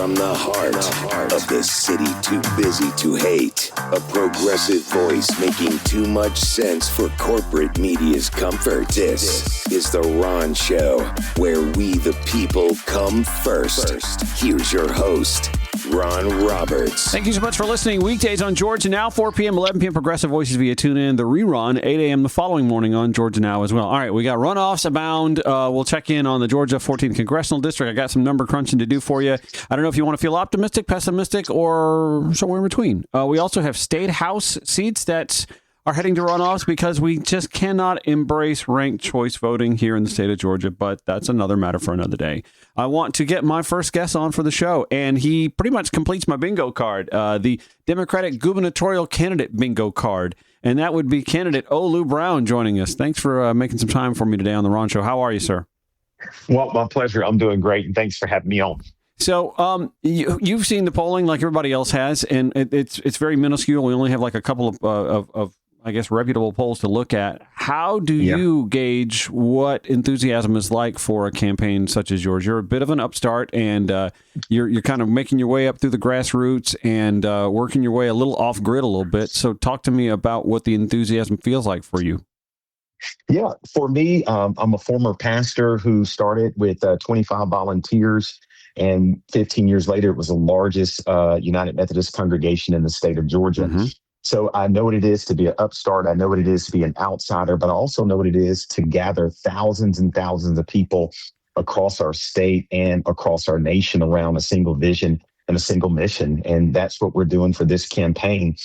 from the heart of the city too busy to hate. A progressive voice making too much sense for corporate media's comfort. This is The Ron Show, where we the people come first. Here's your host, Ron Roberts. Thank you so much for listening. Weekdays on Georgia Now, 4 p.m., 11 p.m. Progressive Voices via TuneIn. The rerun, 8 a.m. the following morning on Georgia Now as well. All right, we got runoffs abound. We'll check in on the Georgia 14th Congressional District. I got some number crunching to do for you. I don't know if you want to feel optimistic, pessimistic, or somewhere in between. We also have state house seats that are heading to runoffs because we just cannot embrace ranked choice voting here in the state of Georgia, but that's another matter for another day. I want to get my first guest on for the show, and he pretty much completes my bingo card, the Democratic gubernatorial candidate bingo card, and that would be candidate Olu Brown joining us. Thanks for making some time for me today on The Ron Show. How are you, sir? Well, my pleasure. I'm doing great, and thanks for having me on. So you've seen the polling like everybody else has, and it's very minuscule. We only have like a couple of I guess, reputable polls to look at. How do you gauge what enthusiasm is like for a campaign such as yours? You're a bit of an upstart, and you're kind of making your way up through the grassroots and working your way a little off-grid a little bit. So talk to me about what the enthusiasm feels like for you. Yeah, for me, I'm a former pastor who started with 25 volunteers, and 15 years later, it was the largest United Methodist congregation in the state of Georgia. Mm-hmm. So I know what it is to be an upstart. I know what it is to be an outsider, but I also know what it is to gather thousands and thousands of people across our state and across our nation around a single vision and a single mission. And that's what we're doing for this campaign.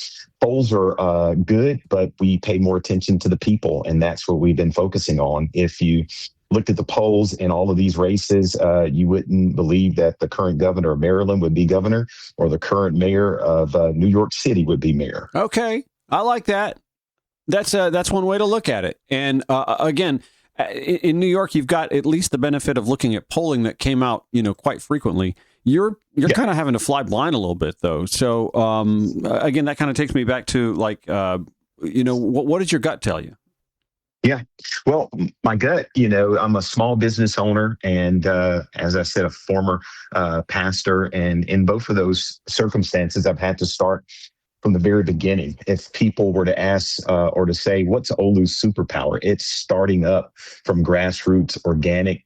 Polls are good, but we pay more attention to the people, and that's what we've been focusing on. If you looked at the polls in all of these races, you wouldn't believe that the current governor of Maryland would be governor, or the current mayor of New York City would be mayor. Okay, I like that. That's one way to look at it. And again, in New York, you've got at least the benefit of looking at polling that came out, quite frequently. You're kind of having to fly blind a little bit, though. So again, that kind of takes me back to what did your gut tell you? Yeah. Well, my gut, I'm a small business owner and, as I said, a former pastor. And in both of those circumstances, I've had to start from the very beginning. If people were to ask or to say, what's Olu's superpower? It's starting up from grassroots, organic,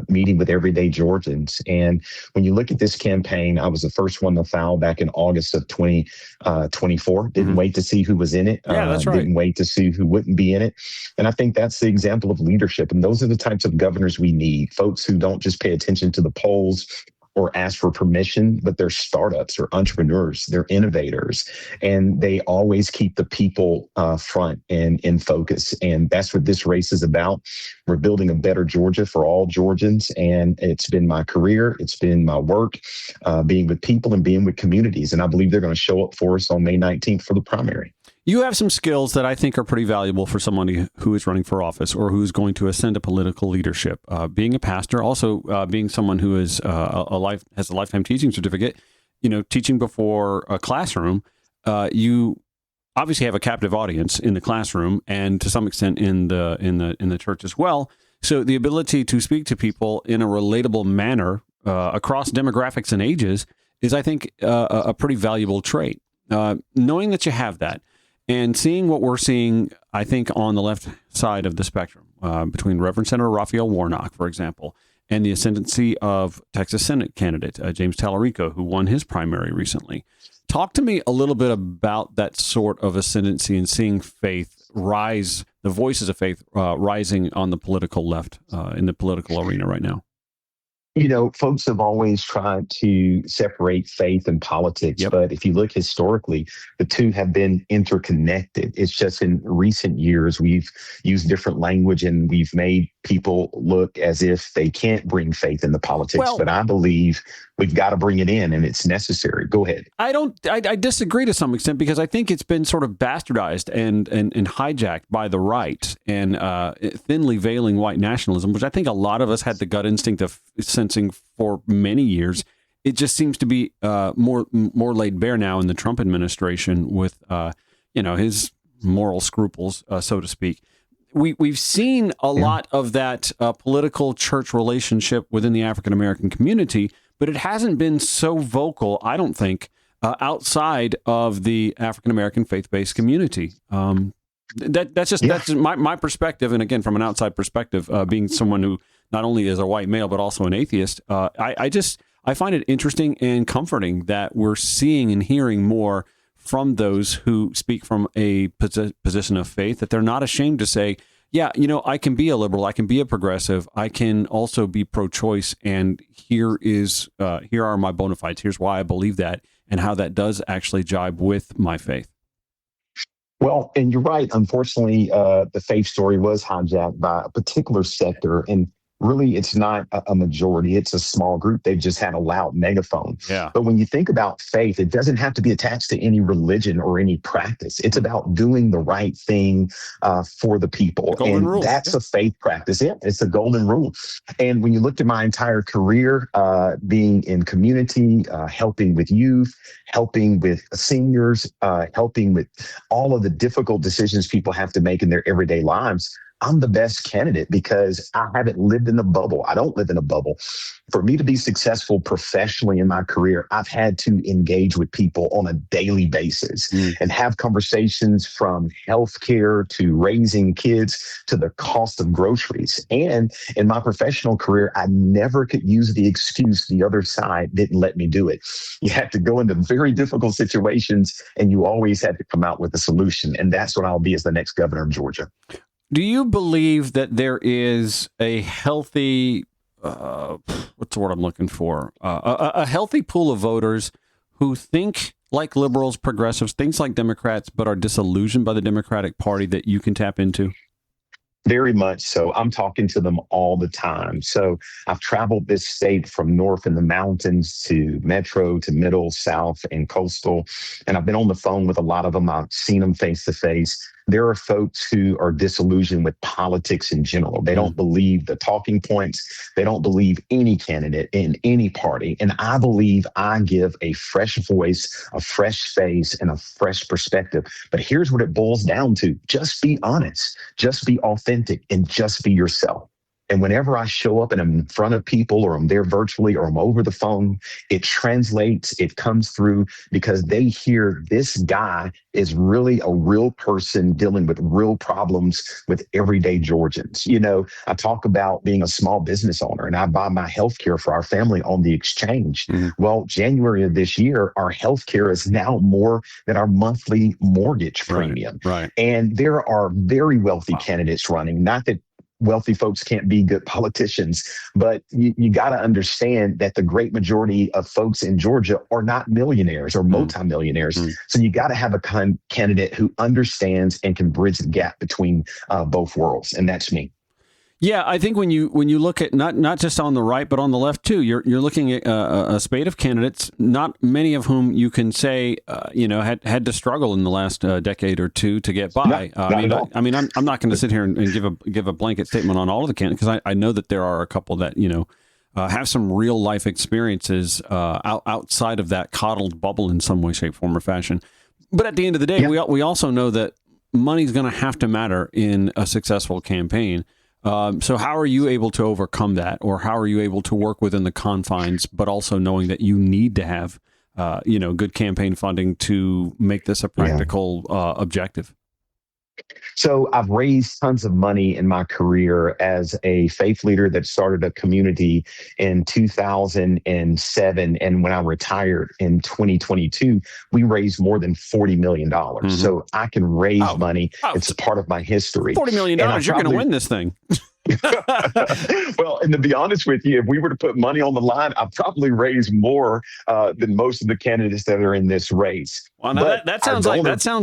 meeting with everyday Georgians. And when you look at this campaign, I was the first one to file back in August of 2024. Didn't wait to see who was in it. Yeah, that's right. Didn't wait to see who wouldn't be in it. And I think that's the example of leadership. And those are the types of governors we need, folks who don't just pay attention to the polls or ask for permission, but they're startups or entrepreneurs, they're innovators, and they always keep the people front and in focus. And that's what this race is about. We're building a better Georgia for all Georgians, and it's been my career, it's been my work, being with people and being with communities, and I believe they're going to show up for us on May 19th for the primary. You have some skills that I think are pretty valuable for somebody who is running for office or who's going to ascend to political leadership. Being a pastor, also being someone who is has a lifetime teaching certificate, teaching before a classroom. You obviously have a captive audience in the classroom and to some extent in the church as well. So the ability to speak to people in a relatable manner across demographics and ages is, I think, a pretty valuable trait. Knowing that you have that, and seeing what we're seeing, I think, on the left side of the spectrum, between Reverend Senator Raphael Warnock, for example, and the ascendancy of Texas Senate candidate James Tallarico, who won his primary recently. Talk to me a little bit about that sort of ascendancy and seeing faith rise, the voices of faith rising on the political left in the political arena right now. Folks have always tried to separate faith and politics, but if you look historically, the two have been interconnected. It's just in recent years, we've used different language and we've made people look as if they can't bring faith into politics. But I believe we've got to bring it in and it's necessary. Go ahead. I disagree to some extent because I think it's been sort of bastardized and hijacked by the right and thinly veiling white nationalism, which I think a lot of us had the gut instinct of sensing for many years. It just seems to be more laid bare now in the Trump administration with his moral scruples, so to speak. We've seen a lot of that political church relationship within the African American community, but it hasn't been so vocal, I don't think, outside of the African American faith-based community. That's my perspective, and again, from an outside perspective, being someone who not only is a white male but also an atheist, I find it interesting and comforting that we're seeing and hearing more from those who speak from a position of faith, that they're not ashamed to say, yeah, I can be a liberal, I can be a progressive, I can also be pro-choice, and here are my bona fides. Here's why I believe that, and how that does actually jibe with my faith. Well, and you're right. Unfortunately, the faith story was hijacked by a particular sector, and really, it's not a majority. It's a small group. They've just had a loud megaphone. Yeah. But when you think about faith, it doesn't have to be attached to any religion or any practice. It's about doing the right thing for the people. And rule. That's a faith practice. Yeah, it's a golden rule. And when you looked at my entire career, being in community, helping with youth, helping with seniors, helping with all of the difficult decisions people have to make in their everyday lives, I'm the best candidate because I haven't lived in a bubble. I don't live in a bubble. For me to be successful professionally in my career, I've had to engage with people on a daily basis and have conversations from healthcare to raising kids to the cost of groceries. And in my professional career, I never could use the excuse the other side didn't let me do it. You had to go into very difficult situations, and you always had to come out with a solution. And that's what I'll be as the next governor of Georgia. Do you believe that there is a healthy, what's the word I'm looking for? A healthy pool of voters who think like liberals, progressives, things like Democrats, but are disillusioned by the Democratic Party that you can tap into? Very much so. I'm talking to them all the time. So I've traveled this state from north in the mountains to metro to middle, south, and coastal. And I've been on the phone with a lot of them. I've seen them face to face. There are folks who are disillusioned with politics in general. They don't believe the talking points. They don't believe any candidate in any party. And I believe I give a fresh voice, a fresh face, and a fresh perspective. But here's what it boils down to. Just be honest. Just be authentic, and just be yourself. And whenever I show up and I'm in front of people, or I'm there virtually, or I'm over the phone, it translates, it comes through, because they hear this guy is really a real person dealing with real problems with everyday Georgians. I talk about being a small business owner, and I buy my health care for our family on the exchange. Well, January of this year, our health care is now more than our monthly mortgage premium. Right. And there are very wealthy candidates running, not that wealthy folks can't be good politicians, but you got to understand that the great majority of folks in Georgia are not millionaires or multimillionaires. So you got to have a candidate who understands and can bridge the gap between both worlds. And that's me. Yeah, I think when you look at not just on the right, but on the left too, you're looking at a spate of candidates, not many of whom you can say had to struggle in the last decade or two to get by. I'm not going to sit here and give a blanket statement on all of the candidates, because I know that there are a couple that have some real life experiences outside of that coddled bubble in some way, shape, form, or fashion. But at the end of the day, we also know that money's going to have to matter in a successful campaign. So how are you able to overcome that, or how are you able to work within the confines, but also knowing that you need to have, good campaign funding to make this a practical objective? So I've raised tons of money in my career as a faith leader that started a community in 2007. And when I retired in 2022, we raised more than $40 million. So I can raise money. It's a part of my history. $40 million, you're going to win this thing. Well, and to be honest with you, if we were to put money on the line, I'd probably raise more than most of the candidates that are in this race. Well, now that sounds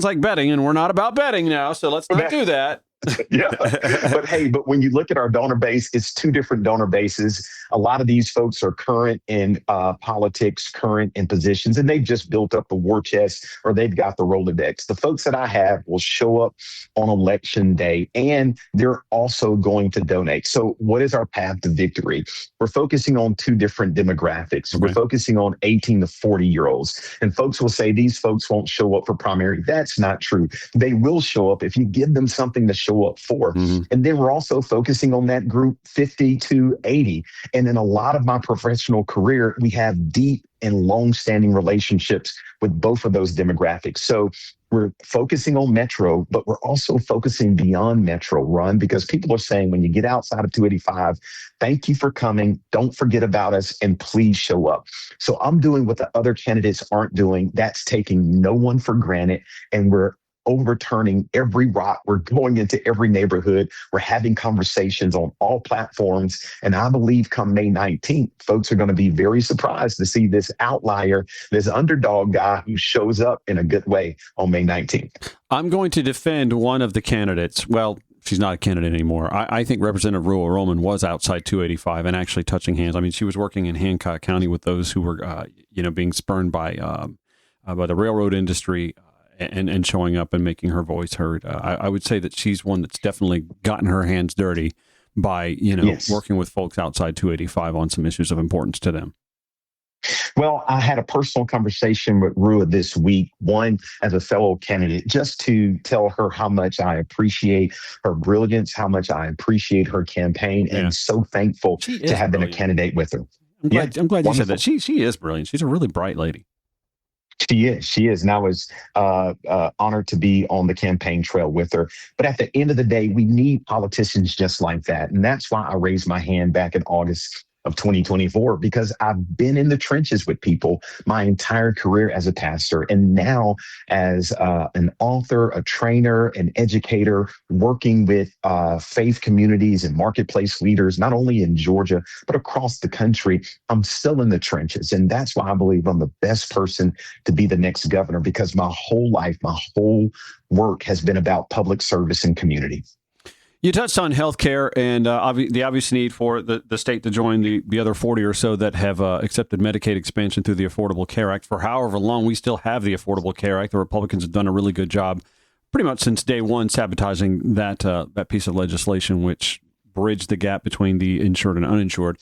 like betting, and we're not about betting now, so let's not do that. But when you look at our donor base, it's two different donor bases. A lot of these folks are current in politics, current in positions, and they've just built up the war chest, or they've got the Rolodex. The folks that I have will show up on election day, and they're also going to donate. So what is our path to victory? We're focusing on two different demographics. We're focusing on 18 to 40-year-olds. And folks will say these folks won't show up for primary. That's not true. They will show up if you give them something to show show up for. Mm-hmm. And then we're also focusing on that group 50 to 80. And in a lot of my professional career, we have deep and long-standing relationships with both of those demographics. So we're focusing on Metro, but we're also focusing beyond Metro, Ron, because people are saying when you get outside of 285, thank you for coming. Don't forget about us and please show up. So I'm doing what the other candidates aren't doing. That's taking no one for granted. And we're overturning every rock. We're going into every neighborhood. We're having conversations on all platforms. And I believe come May 19th, folks are going to be very surprised to see this outlier, this underdog guy who shows up in a good way on May 19th. I'm going to defend one of the candidates. Well, she's not a candidate anymore. I think Representative Rua Roman was outside 285 and actually touching hands. I mean, she was working in Hancock County with those who were, being spurned by the railroad industry. And showing up and making her voice heard. I would say that she's one that's definitely gotten her hands dirty by, Yes. working with folks outside 285 on some issues of importance to them. Well, I had a personal conversation with Rua this week, one as a fellow candidate, just to tell her how much I appreciate her brilliance, how much I appreciate her campaign, and so thankful to have been a candidate with her. I'm glad you said that. She is brilliant. She's a really bright lady. She is. And I was honored to be on the campaign trail with her. But at the end of the day, we need politicians just like that. And that's why I raised my hand back in August of 2024, because I've been in the trenches with people my entire career as a pastor. And now as an author, a trainer, an educator, working with faith communities and marketplace leaders, not only in Georgia, but across the country, I'm still in the trenches. And that's why I believe I'm the best person to be the next governor, because my whole life, my whole work has been about public service and community. You touched on healthcare and the obvious need for the state to join the other 40 or so that have accepted Medicaid expansion through the Affordable Care Act. For however long we still have the Affordable Care Act, the Republicans have done a really good job pretty much since day one sabotaging that piece of legislation, which bridged the gap between the insured and uninsured.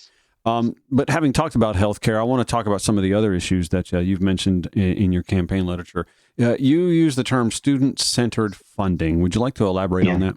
But having talked about healthcare, I want to talk about some of the other issues that you've mentioned in your campaign literature. You use the term student-centered funding. Would you like to elaborate on that?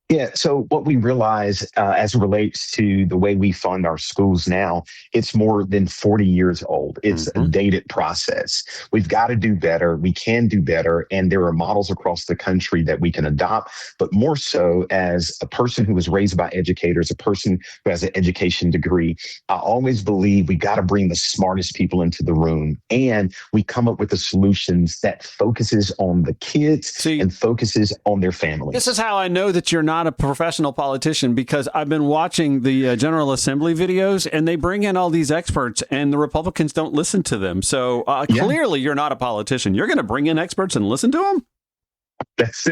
Yeah. So what we realize as it relates to the way we fund our schools now, it's more than 40 years old. It's a dated process. We've got to do better. We can do better. And there are models across the country that we can adopt. But more so, as a person who was raised by educators, a person who has an education degree, I always believe we got to bring the smartest people into the room. And we come up with the solutions that focuses on the kids and focuses on their families. This is how I know that you're not a professional politician, because I've been watching the General Assembly videos and they bring in all these experts and the Republicans don't listen to them. So clearly you're not a politician. You're going to bring in experts and listen to them? That's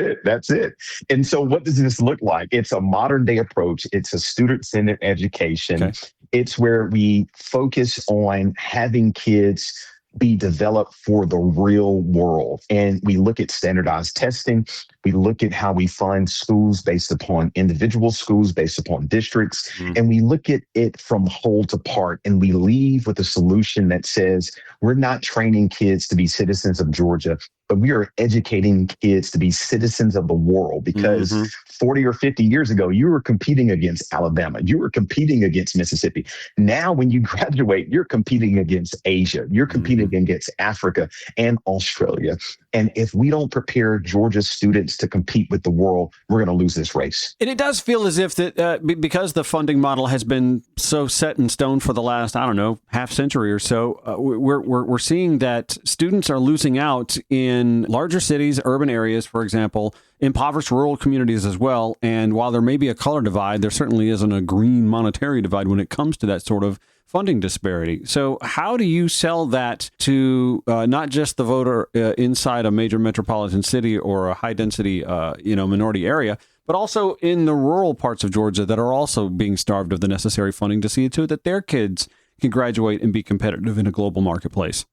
it. And so what does this look like? It's a modern day approach. It's a student-centered education. Okay. It's where we focus on having kids be developed for the real world. And we look at standardized testing. We look at how we fund schools based upon individual schools, based upon districts. And we look at it from whole to part. And we leave with a solution that says, we're not training kids to be citizens of Georgia, but we are educating kids to be citizens of the world, because 40 or 50 years ago, you were competing against Alabama. You were competing against Mississippi. Now, when you graduate, you're competing against Asia. You're competing against Africa and Australia. And if we don't prepare Georgia's students to compete with the world, we're going to lose this race. And it does feel as if that because the funding model has been so set in stone for the last, half century or so, we're seeing that students are losing out in larger cities, urban areas, for example, impoverished rural communities as well. And while there may be a color divide, there certainly isn't a green monetary divide when it comes to that sort of funding disparity. So how do you sell that to not just the voter inside a major metropolitan city or a high density, minority area, but also in the rural parts of Georgia that are also being starved of the necessary funding to see to it that their kids can graduate and be competitive in a global marketplace?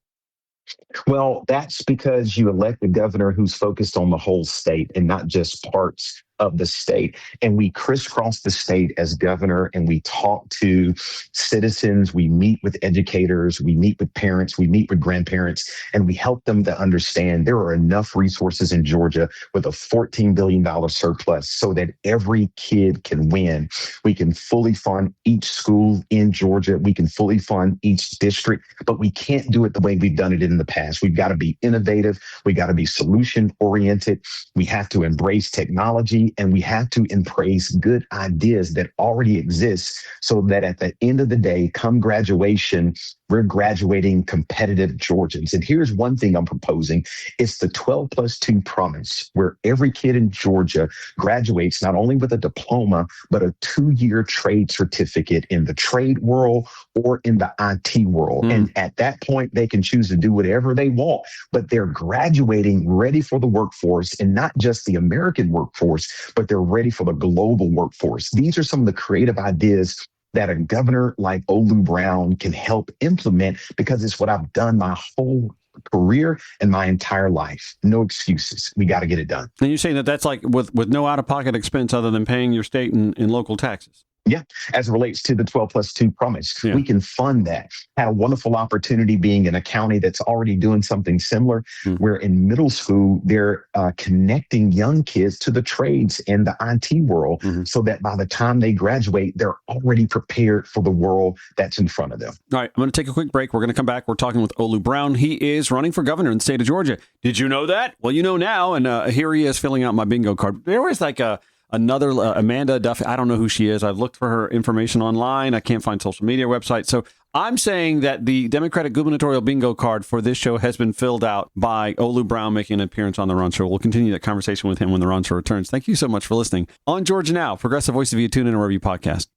Well, that's because you elect a governor who's focused on the whole state and not just parts of the state. And we crisscross the state as governor, and we talk to citizens. We meet with educators. We meet with parents. We meet with grandparents, and we help them to understand there are enough resources in Georgia with a $14 billion surplus so that every kid can win. We can fully fund each school in Georgia. We can fully fund each district, but we can't do it the way we've done it in the past. We've got to be innovative. We got to be solution oriented. We have to embrace technology, and we have to embrace good ideas that already exist so that at the end of the day, come graduation, we're graduating competitive Georgians. And here's one thing I'm proposing. It's the 12+2 promise, where every kid in Georgia graduates not only with a diploma, but a 2-year trade certificate in the trade world or in the IT world. And at that point, they can choose to do whatever they want, but they're graduating ready for the workforce, and not just the American workforce, but they're ready for the global workforce. These are some of the creative ideas that a governor like Olu Brown can help implement, because it's what I've done my whole career and my entire life. No excuses. We got to get it done. And you're saying that that's like with no out-of-pocket expense other than paying your state and local taxes? Yeah, as it relates to the 12+2 promise, Yeah. we can fund that. Had a wonderful opportunity being in a county that's already doing something similar, where in middle school, they're connecting young kids to the trades and the IT world so that by the time they graduate, they're already prepared for the world that's in front of them. All right, I'm going to take a quick break. We're going to come back. We're talking with Olu Brown. He is running for governor in the state of Georgia. Did you know that? Well, you know now. And here he is filling out my bingo card. There was like another Amanda Duffy. I don't know who she is. I've looked for her information online. I can't find social media websites. So I'm saying that the Democratic gubernatorial bingo card for this show has been filled out by Olu Brown making an appearance on The Ron Show. We'll continue that conversation with him when The Ron Show returns. Thank you so much for listening. On Georgia Now, Progressive Voice of You, tune in or wherever you podcast.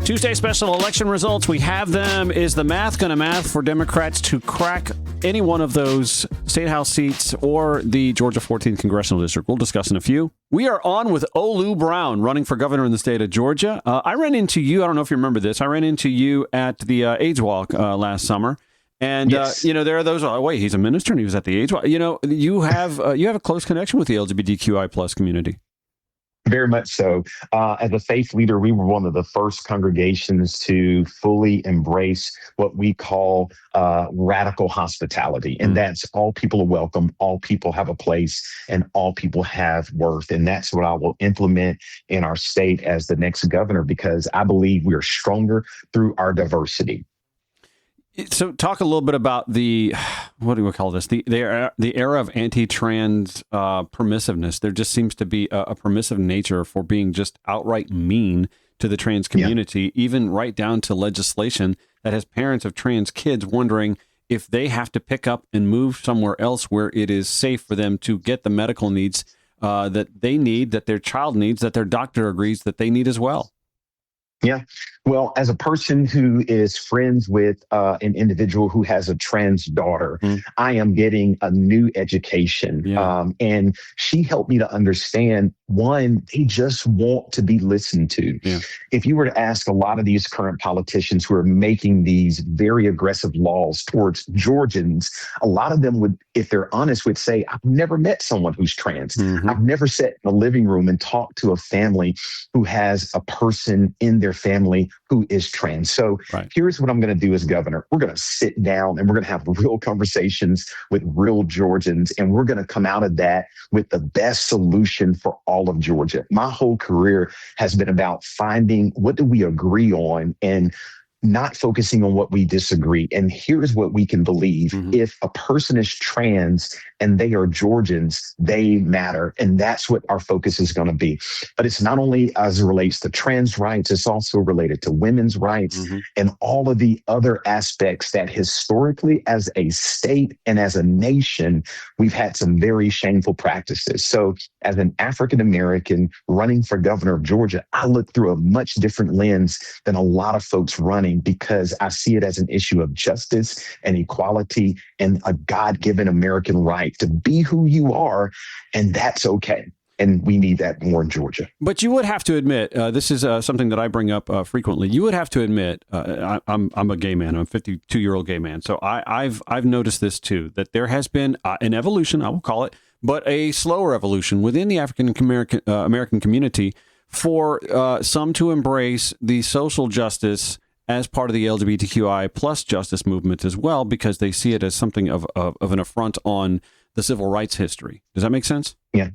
Tuesday special election results. We have them. Is the math going to math for Democrats to crack any one of those state house seats or the Georgia 14th congressional district? We'll discuss in a few. We are on with Olu Brown, running for governor in the state of Georgia. I ran into you. I don't know if you remember this. I ran into you at the AIDS Walk last summer. And, Yes. there are those, oh, wait, he's a minister and he was at the AIDS Walk. You have a close connection with the LGBTQI plus community. Very much so. As a faith leader, we were one of the first congregations to fully embrace what we call radical hospitality. And that's all people are welcome, all people have a place, and all people have worth. And that's what I will implement in our state as the next governor, because I believe we are stronger through our diversity. So talk a little bit about the, what do we call this? The era of anti-trans permissiveness. There just seems to be a permissive nature for being just outright mean to the trans community, even right down to legislation that has parents of trans kids wondering if they have to pick up and move somewhere else where it is safe for them to get the medical needs that they need, that their child needs, that their doctor agrees that they need as well. Yeah. Well, as a person who is friends with an individual who has a trans daughter, I am getting a new education. And she helped me to understand, one, they just want to be listened to. If you were to ask a lot of these current politicians who are making these very aggressive laws towards Georgians, a lot of them would, if they're honest, would say, I've never met someone who's trans. I've never sat in a living room and talked to a family who has a person in their family who is trans. So here's what I'm going to do as governor. We're going to sit down and we're going to have real conversations with real Georgians, and we're going to come out of that with the best solution for all of Georgia. My whole career has been about finding what do we agree on and not focusing on what we disagree. And here's what we can believe. If a person is trans and they are Georgians, they matter. And that's what our focus is going to be. But it's not only as it relates to trans rights, it's also related to women's rights and all of the other aspects that historically as a state and as a nation, we've had some very shameful practices. So as an African-American running for governor of Georgia, I look through a much different lens than a lot of folks running, because I see it as an issue of justice and equality and a God-given American right to be who you are, and that's okay. And we need that more in Georgia. But you would have to admit, this is something that I bring up frequently. You would have to admit, I'm a gay man. I'm a 52-year-old gay man. So I've noticed this too, that there has been an evolution, I will call it, but a slower evolution within the African American community for some to embrace the social justice as part of the LGBTQI plus justice movement as well, because they see it as something of an affront on the civil rights history. Does that make sense? Yeah,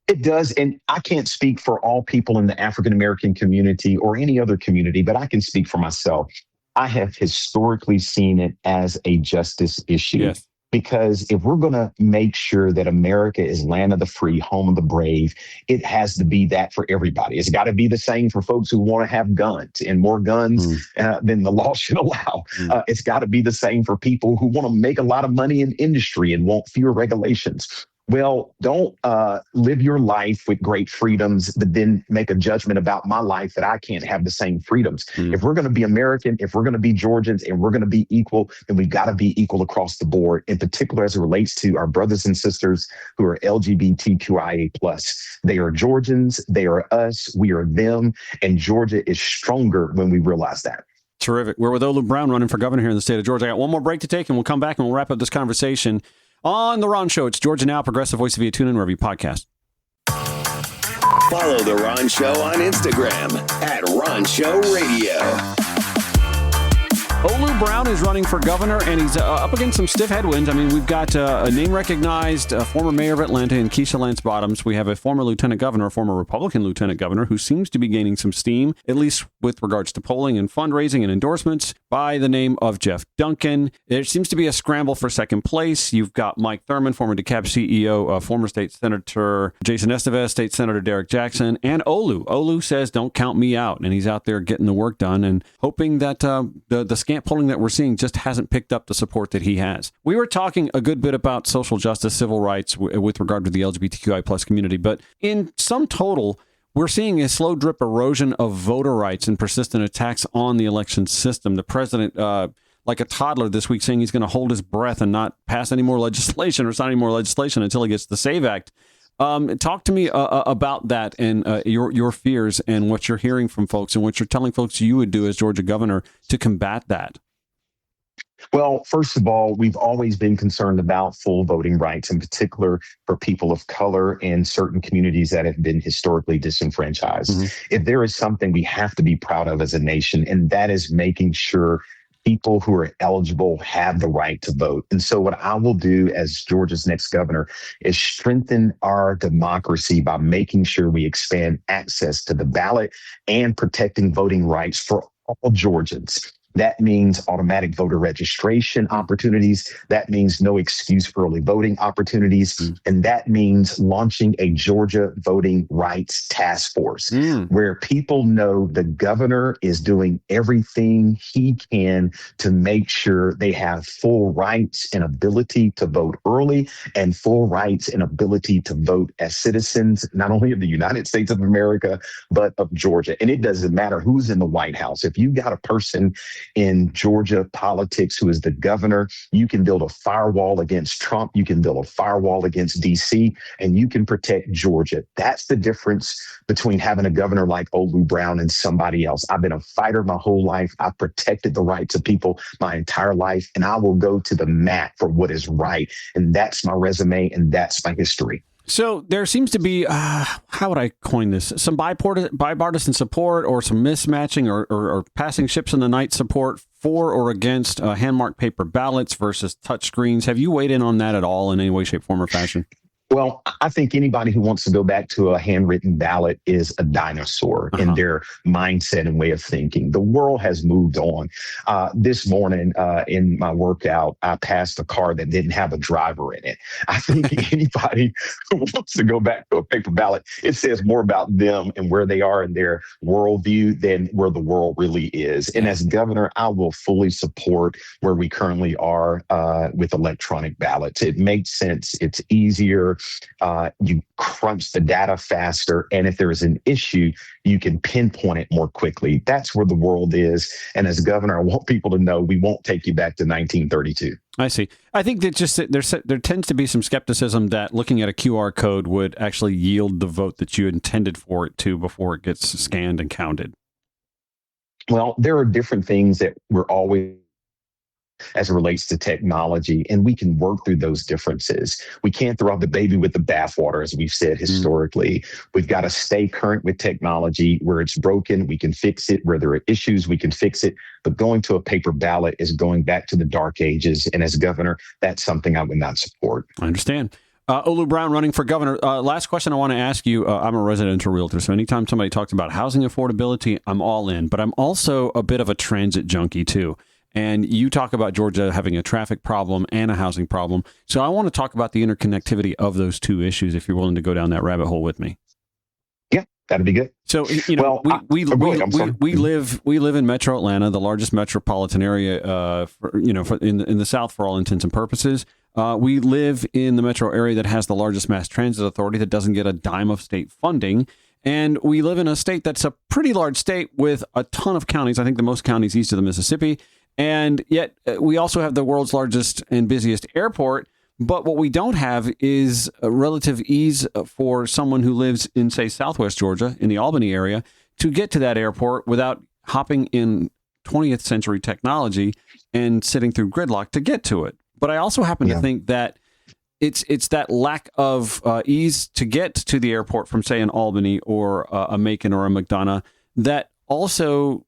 it does. And I can't speak for all people in the African American community or any other community, but I can speak for myself. I have historically seen it as a justice issue. Yes. Because if we're going to make sure that America is land of the free, home of the brave, it has to be that for everybody. It's got to be the same for folks who want to have guns and more guns than the law should allow. It's got to be the same for people who want to make a lot of money in industry and want fewer regulations. Well, don't live your life with great freedoms, but then make a judgment about my life that I can't have the same freedoms. If we're going to be American, if we're going to be Georgians, and we're going to be equal, then we've got to be equal across the board, in particular as it relates to our brothers and sisters who are LGBTQIA+. They are Georgians, they are us, we are them, and Georgia is stronger when we realize that. Terrific. We're with Olu Brown running for governor here in the state of Georgia. I got one more break to take, and we'll come back and we'll wrap up this conversation on The Ron Show. It's Georgia Now, Progressive Voice via TuneIn, wherever you podcast. Follow The Ron Show on Instagram at Ron Show Radio. Olu Brown is running for governor, and he's up against some stiff headwinds. I mean, we've got a name-recognized former mayor of Atlanta in Keisha Lance Bottoms. We have a former lieutenant governor, a former Republican lieutenant governor, who seems to be gaining some steam, at least with regards to polling and fundraising and endorsements, by the name of Jeff Duncan. There seems to be a scramble for second place. You've got Mike Thurmond, former DeKalb CEO, former state senator Jason Estevez, state senator Derek Jackson, and Olu. Olu says, don't count me out, and he's out there getting the work done and hoping that the scant polling that we're seeing just hasn't picked up the support that he has. We were talking a good bit about social justice, civil rights with regard to the LGBTQI plus community, but in sum total, we're seeing a slow drip erosion of voter rights and persistent attacks on the election system. The president, like a toddler this week, saying he's going to hold his breath and not pass any more legislation or sign any more legislation until he gets the SAVE Act. Talk to me about that and your fears and what you're hearing from folks and what you're telling folks you would do as Georgia governor to combat that. Well, first of all, we've always been concerned about full voting rights, in particular for people of color in certain communities that have been historically disenfranchised. If there is something we have to be proud of as a nation, and that is making sure people who are eligible have the right to vote. And so what I will do as Georgia's next governor is strengthen our democracy by making sure we expand access to the ballot and protecting voting rights for all Georgians. That means automatic voter registration opportunities. That means no excuse for early voting opportunities. And that means launching a Georgia Voting Rights Task Force where people know the governor is doing everything he can to make sure they have full rights and ability to vote early and full rights and ability to vote as citizens, not only of the United States of America, but of Georgia. And it doesn't matter who's in the White House. If you got a person in Georgia politics who is the governor, you can build a firewall against Trump, you can build a firewall against DC, and you can protect Georgia. That's the difference between having a governor like Olu Brown and somebody else. I've been a fighter my whole life. I've protected the rights of people my entire life, and I will go to the mat for what is right. And that's my resume, and that's my history. So there seems to be, how would I coin this, some bipartisan support or some mismatching or passing ships in the night support for or against hand-marked paper ballots versus touch screens. Have you weighed in on that at all in any way, shape, form, or fashion? Well, I think anybody who wants to go back to a handwritten ballot is a dinosaur in their mindset and way of thinking. The world has moved on. This morning in my workout, I passed a car that didn't have a driver in it. I think anybody who wants to go back to a paper ballot, it says more about them and where they are in their worldview than where the world really is. And as governor, I will fully support where we currently are with electronic ballots. It makes sense. It's easier. you crunch the data faster, and if there is an issue, you can pinpoint it more quickly. That's where the world is. And as governor, I want people to know we won't take you back to 1932. I see. I think that just there tends to be some skepticism that looking at a QR code would actually yield the vote that you intended for it to before it gets scanned and counted. Well, there are different things that we're always as it relates to technology, and we can work through those differences. We can't throw out the baby with the bathwater, as we've said historically. We've got to stay current with technology. Where it's broken, we can fix it. Where there are issues, we can fix it. But going to a paper ballot is going back to the dark ages. And as governor, that's something I would not support. I understand. Olu Brown running for governor. Last question I want to ask you. I'm a residential realtor, so anytime somebody talks about housing affordability, I'm all in. But I'm also a bit of a transit junkie, too. And you talk about Georgia having a traffic problem and a housing problem. So I want to talk about the interconnectivity of those two issues, if you're willing to go down that rabbit hole with me. Yeah, that'd be good. So, you know, we live in Metro Atlanta, the largest metropolitan area, in the South for all intents and purposes. We live in the metro area that has the largest mass transit authority that doesn't get a dime of state funding. And we live in a state that's a pretty large state with a ton of counties. I think the most counties east of the Mississippi. And yet we also have the world's largest and busiest airport. But what we don't have is a relative ease for someone who lives in, say, Southwest Georgia, in the Albany area, to get to that airport without hopping in 20th century technology and sitting through gridlock to get to it. But I also happen to think that it's that lack of ease to get to the airport from, say, an Albany or a Macon or a McDonough that also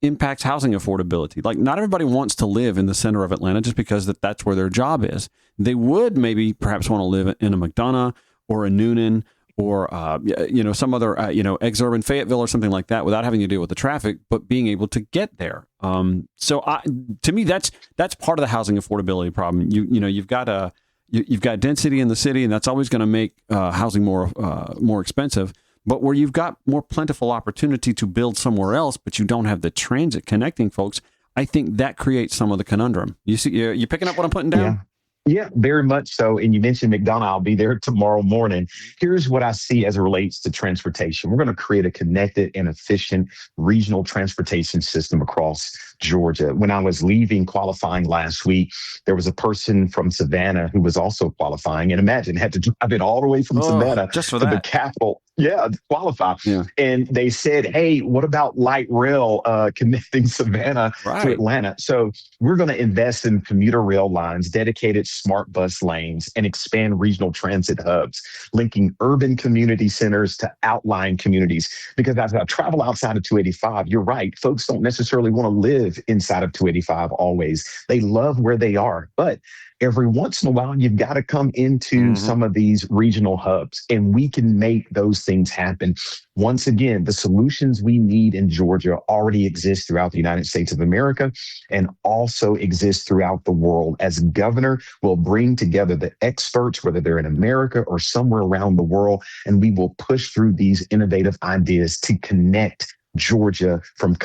impacts housing affordability. Like, not everybody wants to live in the center of Atlanta just because that's where their job is. They would maybe perhaps want to live in a McDonough or a Noonan or some other exurban Fayetteville or something like that without having to deal with the traffic, but being able to get there. To me, that's part of the housing affordability problem. You've got density in the city, and that's always going to make housing more expensive. But where you've got more plentiful opportunity to build somewhere else, but you don't have the transit connecting folks, I think that creates some of the conundrum. You see, you picking up what I'm putting down? Yeah, very much so. And you mentioned McDonough. I'll be there tomorrow morning. Here's what I see as it relates to transportation. We're going to create a connected and efficient regional transportation system across Georgia. When I was leaving qualifying last week, there was a person from Savannah who was also qualifying. And imagine, had to drive it all the way from Savannah just for to that. the capital. Yeah, to qualify. Yeah. And they said, hey, what about light rail connecting Savannah to Atlanta? So we're going to invest in commuter rail lines, dedicated smart bus lanes, and expand regional transit hubs, linking urban community centers to outlying communities. Because as I travel outside of 285, you're right, folks don't necessarily want to live inside of 285 always. They love where they are. But every once in a while, you've got to come into some of these regional hubs, and we can make those things happen. Once again, the solutions we need in Georgia already exist throughout the United States of America and also exist throughout the world. As governor, we'll bring together the experts, whether they're in America or somewhere around the world, and we will push through these innovative ideas to connect Georgia from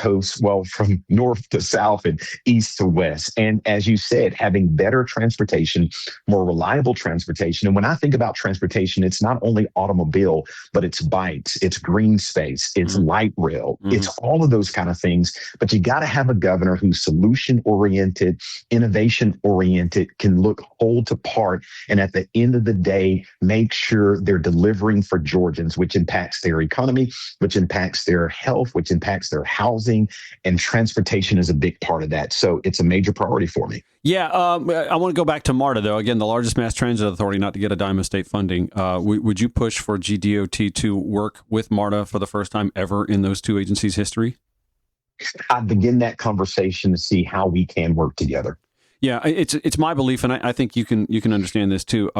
north to south and east to west. And as you said, having better transportation, more reliable transportation. And when I think about transportation, it's not only automobile, but it's bikes, it's green space, it's light rail, it's all of those kind of things. But you got to have a governor who's solution-oriented, innovation-oriented, can look whole to part, and at the end of the day, make sure they're delivering for Georgians, which impacts their economy, which impacts their health, which impacts their housing, and transportation is a big part of that. So it's a major priority for me. Yeah, I want to go back to MARTA, though. Again, the largest mass transit authority not to get a dime of state funding. Would you push for GDOT to work with MARTA for the first time ever in those two agencies' history? I'd begin that conversation to see how we can work together. Yeah, it's my belief, and I think you can understand this too.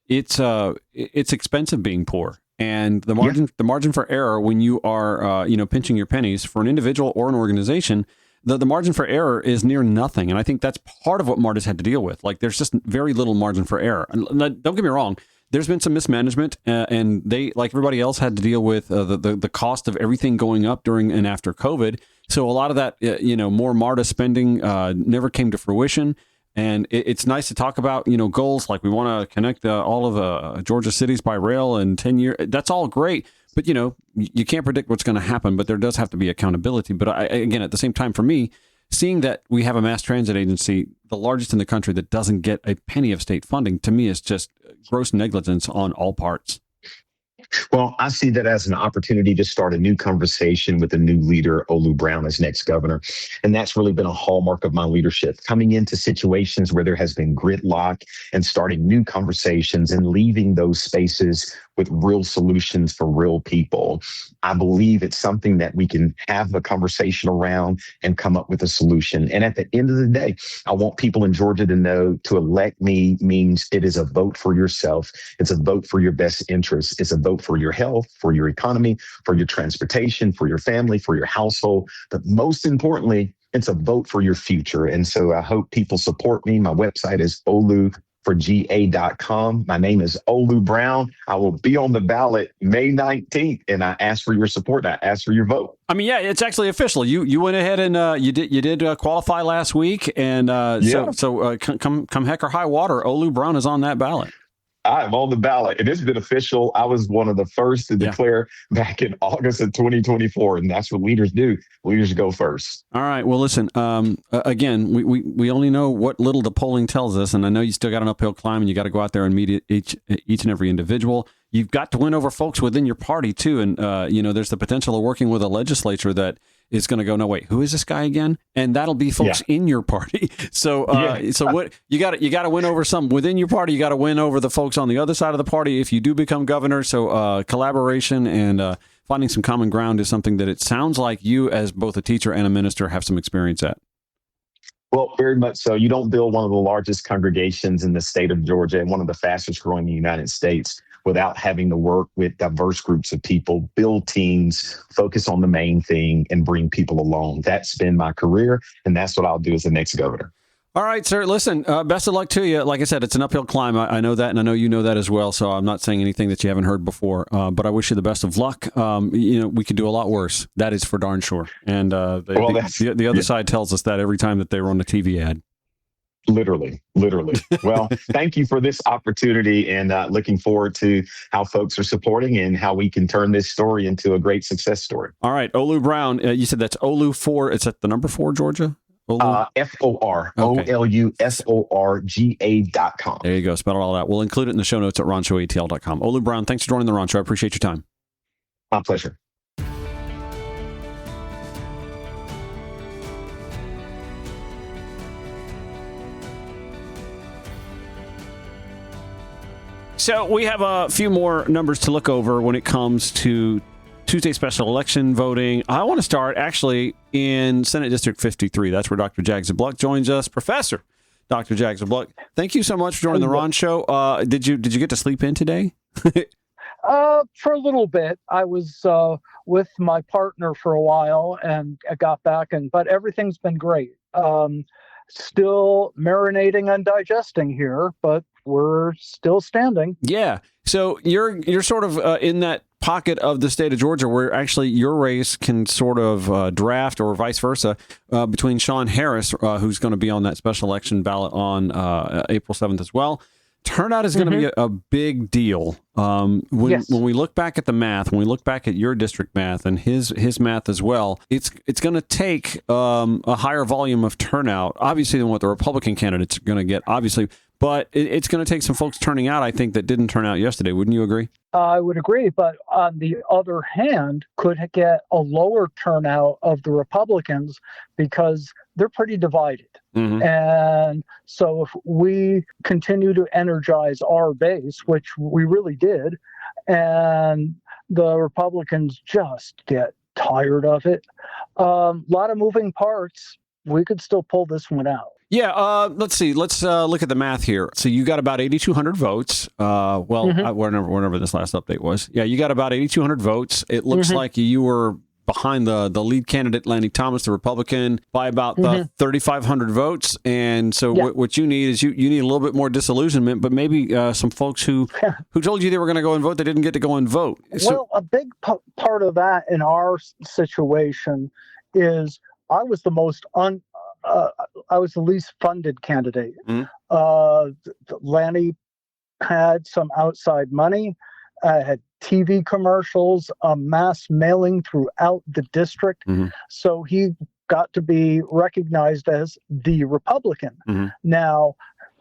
It's expensive being poor. And the margin for error when you are, pinching your pennies for an individual or an organization, the margin for error is near nothing. And I think that's part of what MARTA's had to deal with. Like, there's just very little margin for error. And don't get me wrong. There's been some mismanagement, and they, like everybody else, had to deal with the cost of everything going up during and after COVID. So a lot of that, more MARTA spending never came to fruition. And it's nice to talk about, goals like we want to connect all of Georgia cities by rail in 10 years. That's all great. But, you can't predict what's going to happen, but there does have to be accountability. But again, at the same time, for me, seeing that we have a mass transit agency, the largest in the country, that doesn't get a penny of state funding, to me is just gross negligence on all parts. Well, I see that as an opportunity to start a new conversation with the new leader, Olu Brown, as next governor. And that's really been a hallmark of my leadership, coming into situations where there has been gridlock and starting new conversations and leaving those spaces with real solutions for real people. I believe it's something that we can have a conversation around and come up with a solution. And at the end of the day, I want people in Georgia to know to elect me means it is a vote for yourself. It's a vote for your best interests. It's a vote for your health, for your economy, for your transportation, for your family, for your household. But most importantly, it's a vote for your future. And so I hope people support me. My website is oluforga.com. My name is Olu Brown. I will be on the ballot May 19th, and I ask for your support. I ask for your vote. I mean, yeah, it's actually official. You went ahead and you did qualify last week, and so come heck or high water, Olu Brown is on that ballot. I'm on the ballot. It has been official. I was one of the first to declare back in August of 2024, and that's what leaders do. Leaders go first. All right. Well, listen, again, we only know what little the polling tells us, and I know you still got an uphill climb, and you got to go out there and meet each and every individual. You've got to win over folks within your party, too, and, there's the potential of working with a legislature that is going to go, no, wait, who is this guy again? And that'll be folks in your party. So what you got to win over some within your party. You got to win over the folks on the other side of the party if you do become governor. So collaboration and finding some common ground is something that it sounds like you, as both a teacher and a minister, have some experience at. Well, very much so. You don't build one of the largest congregations in the state of Georgia and one of the fastest growing in the United States without having to work with diverse groups of people, build teams, focus on the main thing, and bring people along. That's been my career, and that's what I'll do as the next governor. All right, sir. Listen, best of luck to you. Like I said, it's an uphill climb. I know that, and I know you know that as well, so I'm not saying anything that you haven't heard before, but I wish you the best of luck. We could do a lot worse. That is for darn sure. And the other side tells us that every time that they run a TV ad. Literally. Well, thank you for this opportunity, and looking forward to how folks are supporting and how we can turn this story into a great success story. All right. Olu Brown, you said that's Olu 4. It's at the number 4, Georgia? FOR, OLUSORGA.com. There you go. Spell it all out. We'll include it in the show notes at ronshowatl.com. Olu Brown, thanks for joining the Ron Show. I appreciate your time. My pleasure. So we have a few more numbers to look over when it comes to Tuesday special election voting. I want to start actually in Senate District 53. That's where Dr. Jag Zabluck joins us. Professor Dr. Jag Zabluck, thank you so much for joining the Ron Show. Did you get to sleep in today? For a little bit. I was with my partner for a while, and I got back, but everything's been great. Still marinating and digesting here, but we're still standing. Yeah. So you're sort of in that pocket of the state of Georgia where actually your race can sort of draft, or vice versa, between Sean Harris, who's going to be on that special election ballot on April 7th as well. Turnout is going to be a big deal. When we look back at the math, when we look back at your district math and his math as well, it's going to take a higher volume of turnout, obviously, than what the Republican candidates are going to get, obviously. But it's going to take some folks turning out, I think, that didn't turn out yesterday. Wouldn't you agree? I would agree. But on the other hand, could get a lower turnout of the Republicans because they're pretty divided. Mm-hmm. And so if we continue to energize our base, which we really did, and the Republicans just get tired of it, a lot of moving parts, we could still pull this one out. Yeah, let's see. Let's look at the math here. So you got about 8,200 votes. Whenever this last update was. Yeah, you got about 8,200 votes. It looks like you were behind the lead candidate, Lanny Thomas, the Republican, by about 3,500 votes. And so what you need is you need a little bit more disillusionment, but maybe some folks who told you they were going to go and vote, they didn't get to go and vote. Well, a big part of that in our situation is I was the most I was the least funded candidate. Mhm. Lanny had some outside money, had TV commercials, a mass mailing throughout the district. Mm-hmm. So he got to be recognized as the Republican. Mm-hmm. Now,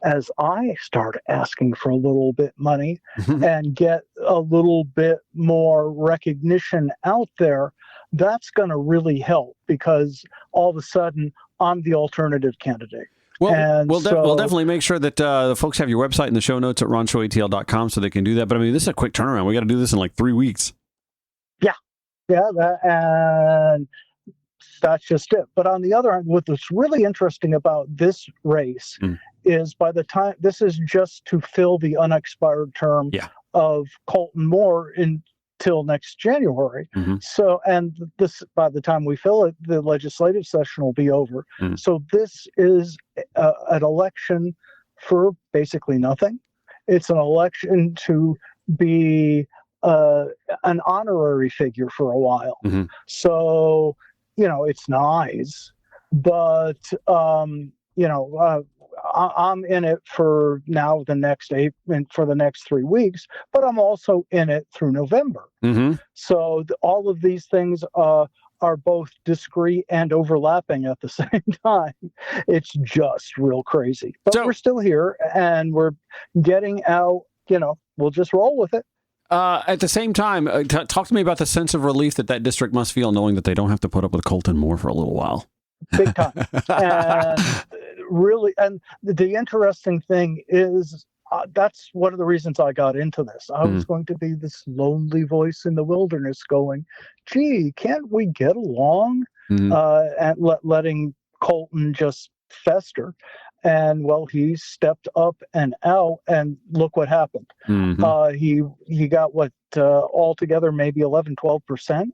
as I start asking for a little bit money and get a little bit more recognition out there, that's going to really help, because all of a sudden I'm the alternative candidate. Well, we'll definitely make sure that the folks have your website in the show notes at ronshowatl.com so they can do that. But I mean, this is a quick turnaround. We got to do this in like 3 weeks. Yeah, and that's just it. But on the other hand, what's really interesting about this race is, by the time this is just to fill the unexpired term of Colton Moore until next January. So, and this, by the time we fill it, the legislative session will be over. So this is an election for basically nothing. It's an election to be an honorary figure for a while. So, you know, it's nice, but, you know, I'm in it for now the next for the next 3 weeks, but I'm also in it through November. So all of these things are both discrete and overlapping at the same time. It's just real crazy, but we're still here and we're getting out. You know, we'll just roll with it. At the same time, talk to me about the sense of relief that district must feel, knowing that they don't have to put up with Colton Moore for a little while. Big time. And really, and the interesting thing is, that's one of the reasons I got into this. I was going to be this lonely voice in the wilderness going, gee, can't we get along? And letting Colton just fester. And well, he stepped up and out, and look what happened. He got what, altogether maybe 11-12%.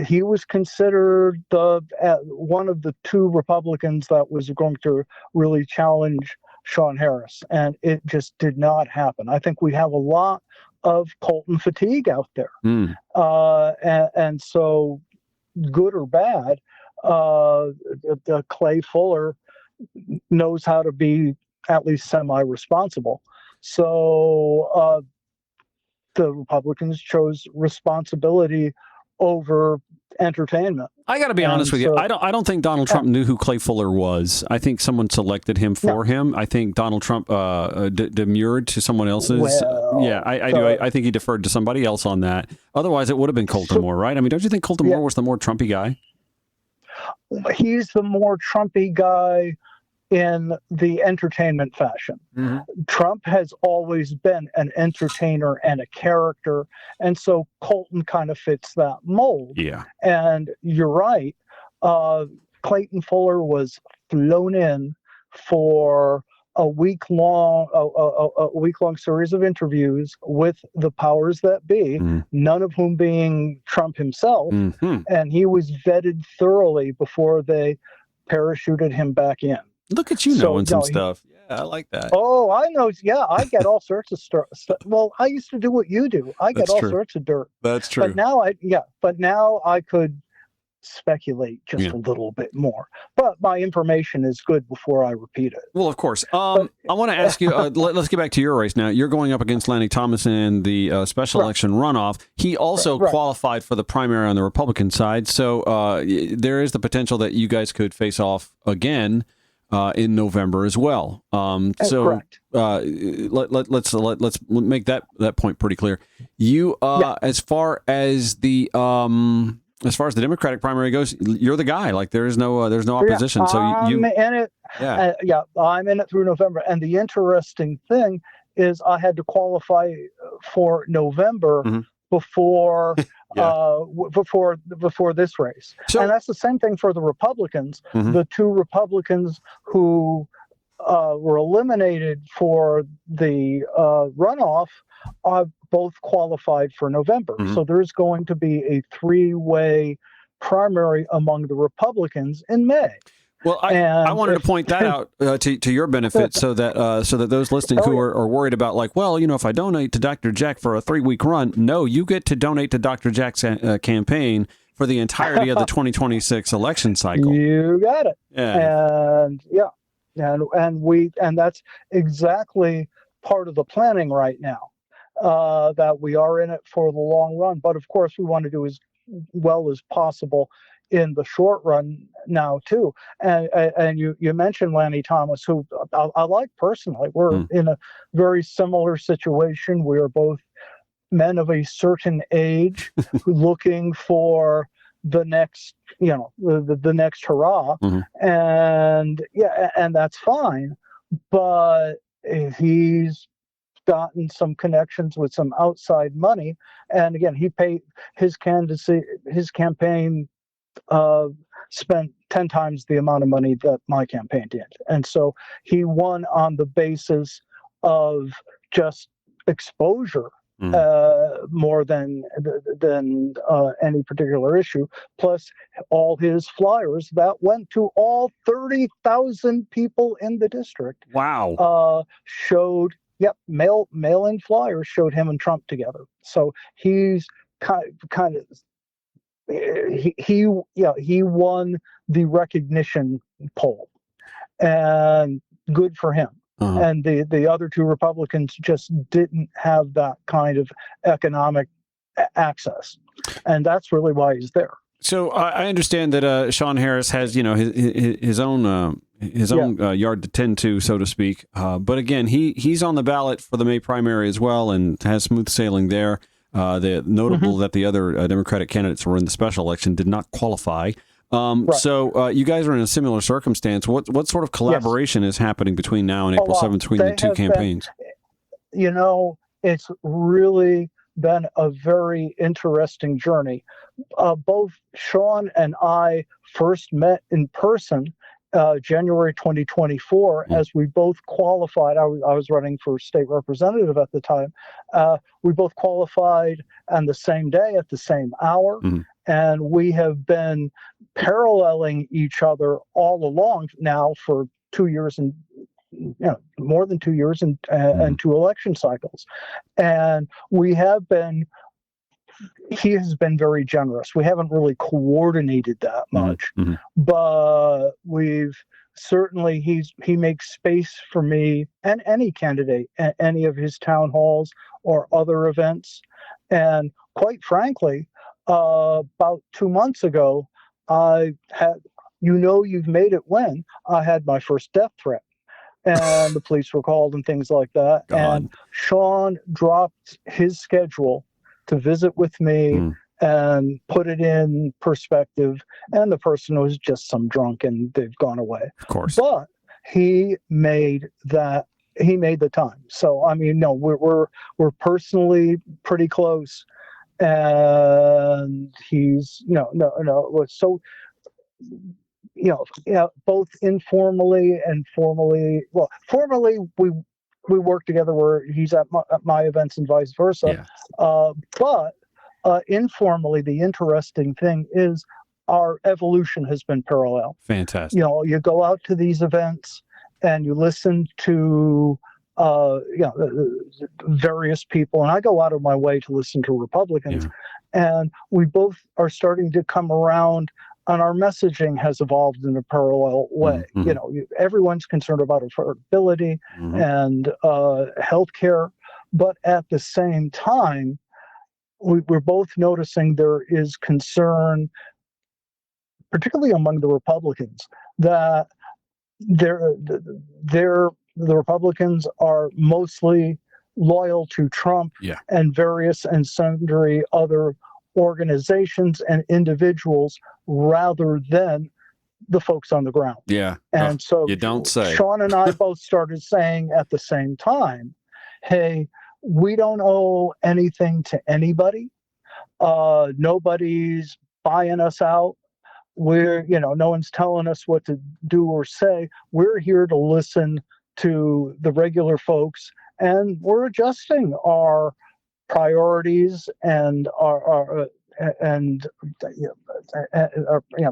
He was considered one of the two Republicans that was going to really challenge Sean Harris, and it just did not happen. I think we have a lot of Colton fatigue out there, and so, good or bad, the Clay Fuller knows how to be at least semi-responsible. So the Republicans chose responsibility over entertainment. I got to be honest with you. I don't think Donald Trump knew who Clay Fuller was. I think someone selected him for him. I think Donald Trump demurred to someone else's. I do. I think he deferred to somebody else on that. Otherwise, it would have been Colton Moore, right? I mean, don't you think Colton Moore was the more Trumpy guy? He's the more Trumpy guy in the entertainment fashion. Trump has always been an entertainer and a character, and so Colton kind of fits that mold. And you're right. Clayton Fuller was flown in for a week-long series of interviews with the powers that be, none of whom being Trump himself, and he was vetted thoroughly before they parachuted him back in. Look at you knowing some stuff. Yeah, I like that. Oh, I know. Yeah, I get all sorts of stuff. Well, I used to do what you do. I get all sorts of dirt. That's true. But now I could speculate just a little bit more. But my information is good before I repeat it. Well, of course. I want to ask you, let's get back to your race now. You're going up against Lanny Thomas in the special election runoff. He also qualified for the primary on the Republican side. So there is the potential that you guys could face off again in November as well. Let's make that point pretty clear. You, as far as the Democratic primary goes, you're the guy. Like there's no opposition. So I'm in it. I'm in it through November. And the interesting thing is, I had to qualify for November before this race. And that's the same thing for the Republicans. The two Republicans who were eliminated for the runoff both qualified for November. So there's going to be a 3-way primary among the Republicans in May. Well, I wanted to point that out to your benefit, so that those listening who are worried about, like, well, you know, if I donate to Dr. Jack for a 3-week run, no, you get to donate to Dr. Jack's campaign for the entirety of the 2026 election cycle. You got it. Yeah. And that's exactly part of the planning right now, that we are in it for the long run. But of course, we want to do as well as possible in the short run now too. And you mentioned Lanny Thomas, who I like personally. We're in a very similar situation. We are both men of a certain age looking for the next, the next hurrah. And that's fine. But he's gotten some connections with some outside money, and again, he paid his campaign spent 10 times the amount of money that my campaign did, and so he won on the basis of just exposure more than any particular issue. Plus, all his flyers that went to all 30,000 people in the district. Wow. Showed. Yep, mail-in flyers showed him and Trump together. So he's kind of he won the recognition poll, and good for him. And the other two Republicans just didn't have that kind of economic access, and that's really why he's there. So I understand that Sean Harris has, his own yard to tend to, so to speak. But again, he's on the ballot for the May primary as well, and has smooth sailing there. The notable that the other Democratic candidates who were in the special election did not qualify. Right. So you guys are in a similar circumstance. What sort of collaboration is happening between now and April 7th between the two campaigns? It's really been a very interesting journey. Both Sean and I first met in person January 2024, as we both qualified. I was running for state representative at the time. We both qualified on the same day at the same hour, and we have been paralleling each other all along now for 2 years and more than 2 years and 2 election cycles. And he has been very generous. We haven't really coordinated that much, but we've certainly, he makes space for me and any candidate at any of his town halls or other events. And quite frankly, about 2 months ago, I had, you've made it when I had my first death threat. And the police were called and things like that. And Sean dropped his schedule to visit with me and put it in perspective. And the person was just some drunk and they've gone away. Of course. But he made the time. So, I mean, no, we're personally pretty close. And he's, so, both informally and formally. Well, formally, we work together where he's at my events and vice versa. Yeah. But informally, the interesting thing is our evolution has been parallel. Fantastic. You go out to these events and you listen to various people, and I go out of my way to listen to Republicans, and we both are starting to come around. And our messaging has evolved in a parallel way. Everyone's concerned about affordability and healthcare, but at the same time, we're both noticing there is concern, particularly among the Republicans, that the Republicans are mostly loyal to Trump and various and sundry other organizations and individuals rather than the folks on the ground. Yeah. And so you don't say. Sean and I both started saying at the same time, hey, we don't owe anything to anybody. Nobody's buying us out. No one's telling us what to do or say. We're here to listen to the regular folks, and we're adjusting our priorities and our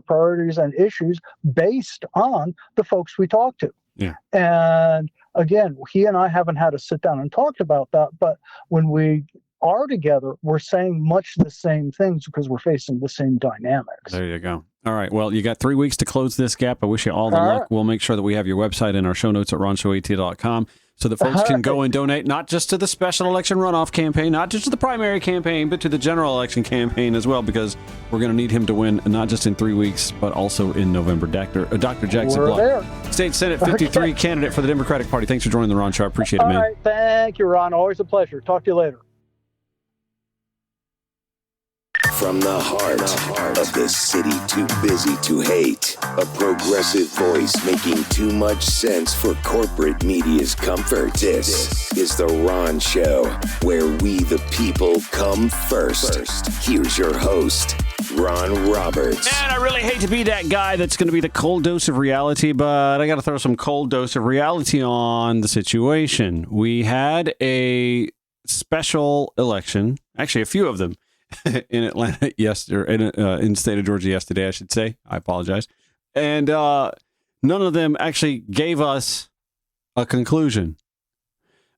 priorities and issues based on the folks we talk to. Yeah. And again, he and I haven't had to sit down and talk about that, but when we are together, we're saying much the same things because we're facing the same dynamics. There you go. All right. Well, you got 3 weeks to close this gap. I wish you all the All luck. right. We'll make sure that we have your website in our show notes at ronshow.com so that folks can go and donate not just to the special election runoff campaign, not just to the primary campaign, but to the general election campaign as well, because we're going to need him to win not just in 3 weeks, but also in November. Dr. Jackson We're there. State Senate 53 candidate for the Democratic Party. Thanks for joining the Ron Show. I appreciate it, man. All right. Thank you, Ron. Always a pleasure. Talk to you later. From the heart of the city too busy to hate, a progressive voice making too much sense for corporate media's comfort. This is The Ron Show, where we the people come first. Here's your host, Ron Roberts. And I really hate to be that guy that's going to be the cold dose of reality, but I got to throw some cold dose of reality on the situation. We had a special election, actually a few of them, in Atlanta yesterday, in the state of Georgia yesterday, I should say. I apologize. And none of them actually gave us a conclusion.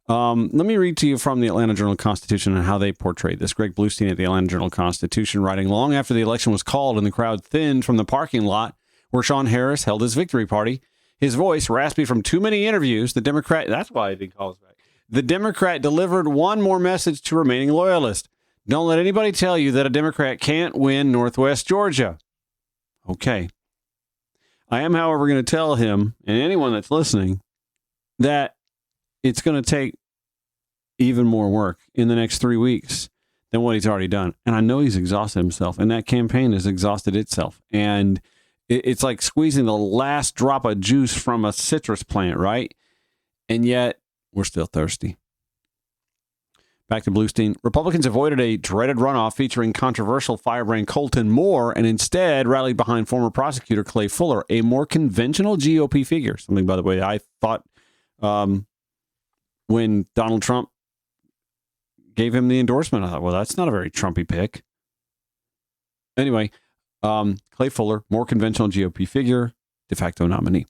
Let me read to you from the Atlanta Journal-Constitution and how they portrayed this. Greg Bluestein at the Atlanta Journal-Constitution writing, long after the election was called and the crowd thinned from the parking lot where Sean Harris held his victory party, his voice raspy from too many interviews, the Democrat, that's why I didn't call us back. The Democrat delivered one more message to remaining loyalists. Don't let anybody tell you that a Democrat can't win Northwest Georgia. Okay. I am, however, going to tell him and anyone that's listening that it's going to take even more work in the next 3 weeks than what he's already done. And I know he's exhausted himself, and that campaign has exhausted itself. And it's like squeezing the last drop of juice from a citrus plant, right? And yet we're still thirsty. Back to Bluestein. Republicans avoided a dreaded runoff featuring controversial firebrand Colton Moore and instead rallied behind former prosecutor Clay Fuller, a more conventional GOP figure. Something, by the way, I thought when Donald Trump gave him the endorsement, I thought, well, that's not a very Trumpy pick. Anyway, Clay Fuller, more conventional GOP figure, de facto nominee.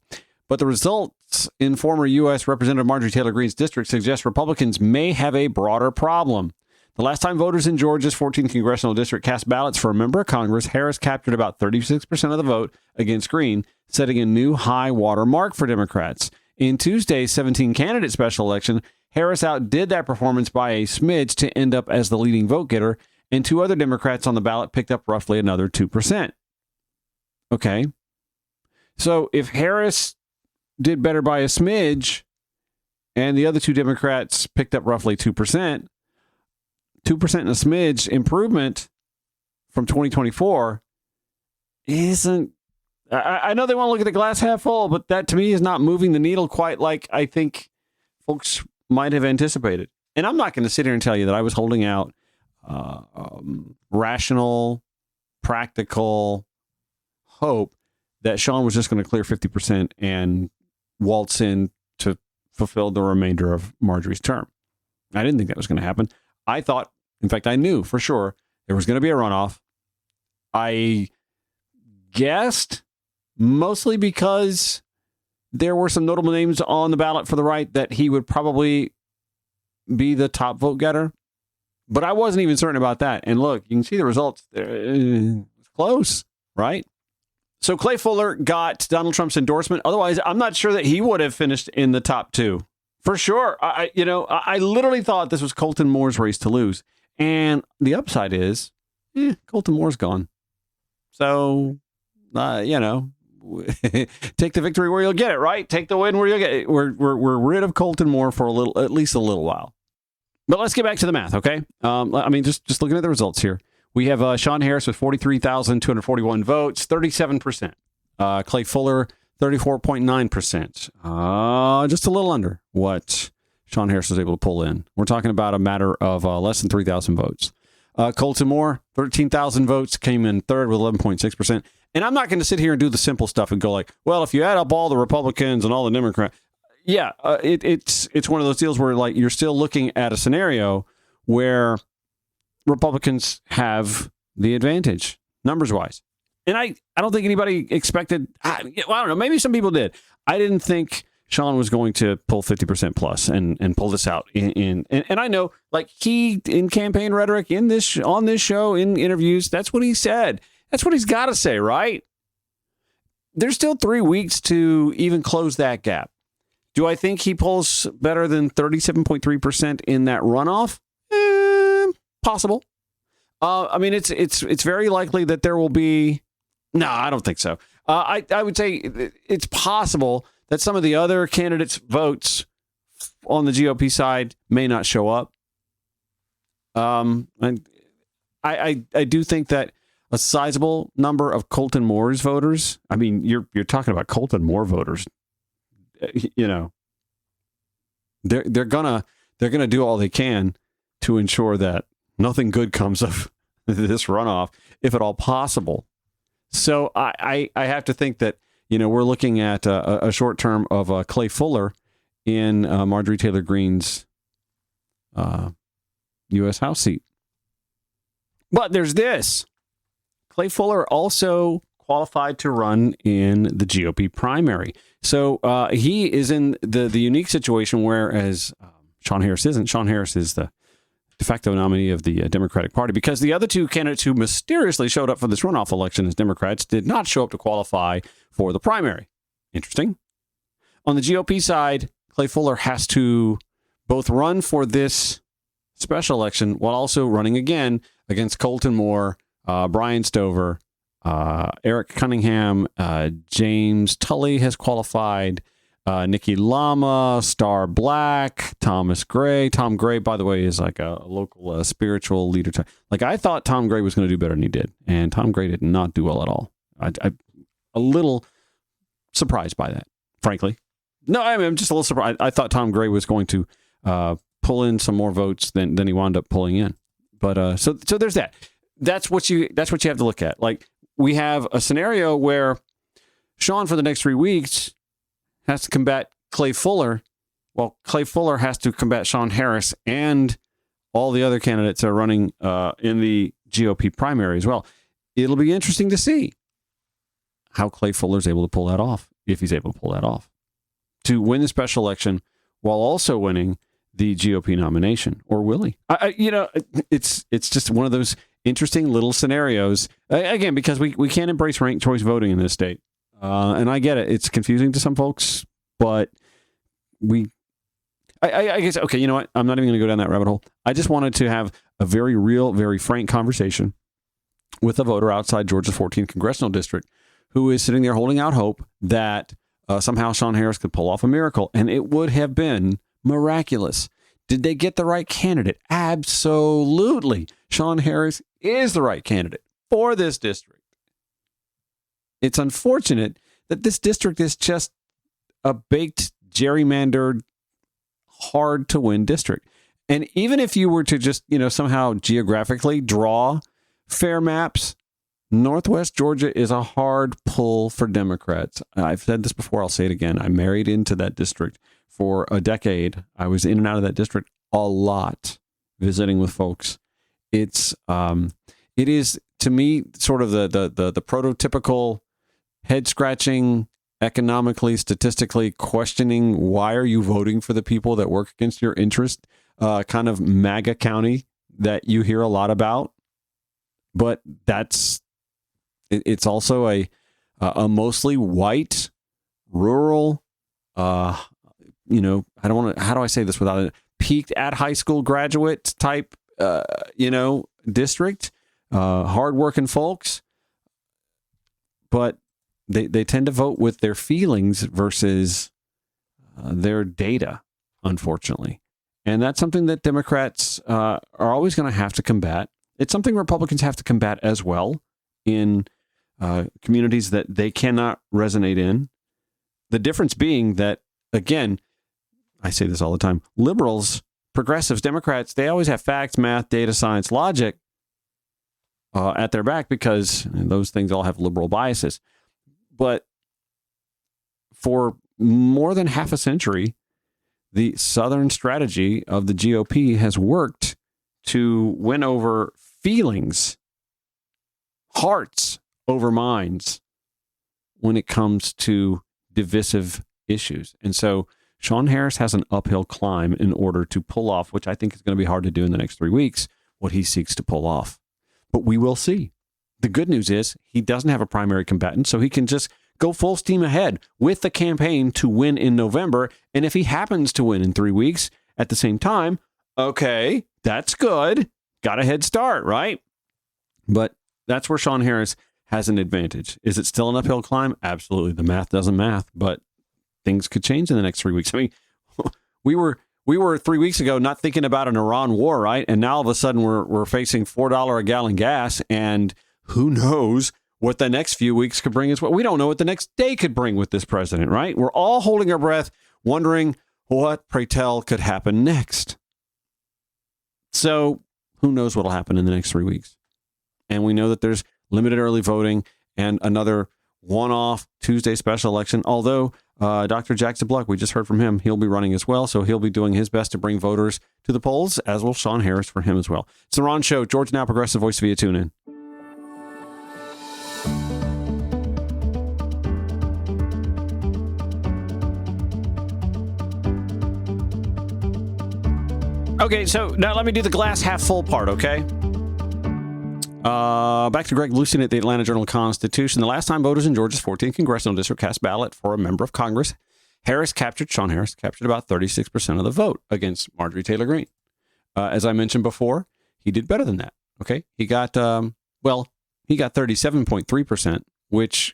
But the results in former U.S. Representative Marjorie Taylor Greene's district suggest Republicans may have a broader problem. The last time voters in Georgia's 14th congressional district cast ballots for a member of Congress, Harris captured about 36% of the vote against Greene, setting a new high water mark for Democrats. In Tuesday's 17 candidate special election, Harris outdid that performance by a smidge to end up as the leading vote getter, and two other Democrats on the ballot picked up roughly another 2%. Okay. So if Harris did better by a smidge, and the other two Democrats picked up roughly 2%. 2% and a smidge improvement from 2024 isn't... I know they want to look at the glass half full, but that to me is not moving the needle quite like I think folks might have anticipated. And I'm not going to sit here and tell you that I was holding out rational, practical hope that Sean was just going to clear 50% and waltz in to fulfill the remainder of Marjorie's term. I didn't think that was going to happen. I thought, in fact, I knew for sure there was going to be a runoff. I guessed mostly because there were some notable names on the ballot for the right that he would probably be the top vote getter. But I wasn't even certain about that. And look, you can see the results. It's close, right? So Clay Fuller got Donald Trump's endorsement. Otherwise, I'm not sure that he would have finished in the top two. For sure. I literally thought this was Colton Moore's race to lose. And the upside is, Colton Moore's gone. So, take the victory where you'll get it, right? Take the win where you'll get it. We're rid of Colton Moore for at least a little while. But let's get back to the math, okay? Just looking at the results here. We have Sean Harris with 43,241 votes, 37%. Clay Fuller, 34.9%. Just a little under what Sean Harris was able to pull in. We're talking about a matter of less than 3,000 votes. Colton Moore, 13,000 votes, came in third with 11.6%. And I'm not going to sit here and do the simple stuff and go like, well, if you add up all the Republicans and all the Democrats, it's one of those deals where like you're still looking at a scenario where Republicans have the advantage numbers-wise. And I don't think anybody expected, I don't know, maybe some people did. I didn't think Sean was going to pull 50% plus and pull this out and I know, like, he, in campaign rhetoric, on this show, in interviews, that's what he said. That's what he's got to say, right? There's still 3 weeks to even close that gap. Do I think he pulls better than 37.3% in that runoff? Possible. I mean, it's very likely that there will be. No, I don't think so. I would say it's possible that some of the other candidates' votes on the GOP side may not show up. And I do think that a sizable number of Colton Moore's voters. I mean, you're talking about Colton Moore voters. You know, they're gonna do all they can to ensure that nothing good comes of this runoff, if at all possible. So I have to think that, you know, we're looking at a short term of Clay Fuller in Marjorie Taylor Greene's U.S. House seat. But there's this. Clay Fuller also qualified to run in the GOP primary. So he is in the unique situation, whereas Sean Harris isn't. Sean Harris is the de facto nominee of the Democratic Party, because the other two candidates who mysteriously showed up for this runoff election as Democrats did not show up to qualify for the primary. Interesting. On the GOP side, Clay Fuller has to both run for this special election while also running again against Colton Moore, Brian Stover, Eric Cunningham, James Tully has qualified, Nikki Lama, Star Black, Thomas Gray. Tom Gray, by the way, is like a local spiritual leader. Like, I thought Tom Gray was going to do better than he did, and Tom Gray did not do well at all. I'm a little surprised by that, frankly. No, I'm just a little surprised. I thought Tom Gray was going to pull in some more votes than he wound up pulling in. But so there's that. That's what you have to look at. Like, we have a scenario where Sean, for the next 3 weeks, has to combat Clay Fuller. Well, Clay Fuller has to combat Sean Harris and all the other candidates that are running in the GOP primary as well. It'll be interesting to see how Clay Fuller's able to pull that off, if he's able to pull that off, to win the special election while also winning the GOP nomination. Or will he? It's just one of those interesting little scenarios, again, because we can't embrace ranked choice voting in this state. And I get it. It's confusing to some folks, but I guess, okay, you know what? I'm not even going to go down that rabbit hole. I just wanted to have a very real, very frank conversation with a voter outside Georgia's 14th congressional district who is sitting there holding out hope that somehow Sean Harris could pull off a miracle. And it would have been miraculous. Did they get the right candidate? Absolutely. Sean Harris is the right candidate for this district. It's unfortunate that this district is just a baked, gerrymandered, hard to win district. And even if you were to just, somehow geographically draw fair maps, Northwest Georgia is a hard pull for Democrats. I've said this before. I'll say it again. I married into that district for a decade. I was in and out of that district a lot, visiting with folks. It is to me sort of the prototypical head scratching, economically, statistically questioning, why are you voting for the people that work against your interest, kind of MAGA county that you hear a lot about. But it's also a mostly white, rural, I don't want to, how do I say this without it? Peaked at high school graduate type, district, hardworking folks, but they tend to vote with their feelings versus their data, unfortunately. And that's something that Democrats are always going to have to combat. It's something Republicans have to combat as well in communities that they cannot resonate in. The difference being that, again, I say this all the time, liberals, progressives, Democrats, they always have facts, math, data, science, logic at their back because those things all have liberal biases. But for more than half a century, the Southern strategy of the GOP has worked to win over feelings, hearts over minds when it comes to divisive issues. And so Sean Harris has an uphill climb in order to pull off, which I think is going to be hard to do in the next 3 weeks, what he seeks to pull off. But we will see. The good news is he doesn't have a primary combatant, so he can just go full steam ahead with the campaign to win in November. And if he happens to win in 3 weeks at the same time, okay, that's good. Got a head start, right? But that's where Sean Harris has an advantage. Is it still an uphill climb? Absolutely. The math doesn't math, but things could change in the next 3 weeks. I mean, we were 3 weeks ago not thinking about an Iran war, right? And now all of a sudden we're facing $4 a gallon gas, and who knows what the next few weeks could bring as well. We don't know what the next day could bring with this president, right? We're all holding our breath, wondering what, pray tell, could happen next. So who knows what will happen in the next 3 weeks? And we know that there's limited early voting and another one-off Tuesday special election. Although Dr. Jackson Bluck, we just heard from him, he'll be running as well. So he'll be doing his best to bring voters to the polls, as will Sean Harris for him as well. It's the Ron Show. Georgia Now Progressive Voice via TuneIn. Okay, so now let me do the glass half full part, okay? Back to Greg Bluestein at the Atlanta Journal-Constitution. The last time voters in Georgia's 14th congressional district cast ballot for a member of Congress, Sean Harris captured about 36% of the vote against Marjorie Taylor Greene. As I mentioned before, he did better than that, okay? He got 37.3%, which,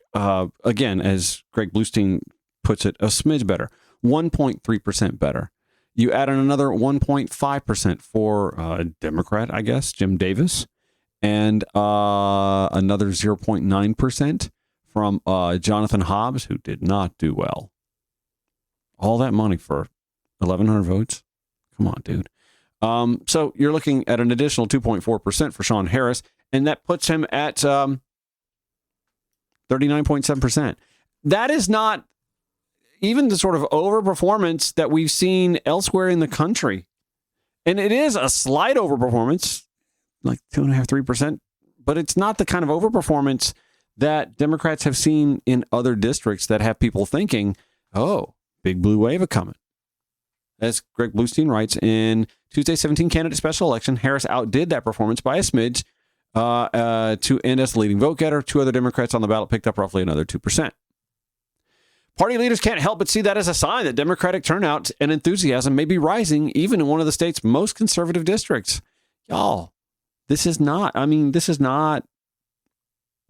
again, as Greg Bluestein puts it, a smidge better, 1.3% better. You add in another 1.5% for a Democrat, I guess, Jim Davis, and another 0.9% from Jonathan Hobbs, who did not do well. All that money for 1,100 votes? Come on, dude. So you're looking at an additional 2.4% for Sean Harris, and that puts him at 39.7%. That is not even the sort of overperformance that we've seen elsewhere in the country. And it is a slight overperformance, like 2.5%, 3%, but it's not the kind of overperformance that Democrats have seen in other districts that have people thinking, oh, big blue wave a-coming. As Greg Bluestein writes, in Tuesday's 17 candidate special election, Harris outdid that performance by a smidge to end as the leading vote getter. Two other Democrats on the ballot picked up roughly another 2%. Party leaders can't help but see that as a sign that Democratic turnout and enthusiasm may be rising even in one of the state's most conservative districts. Y'all, this is not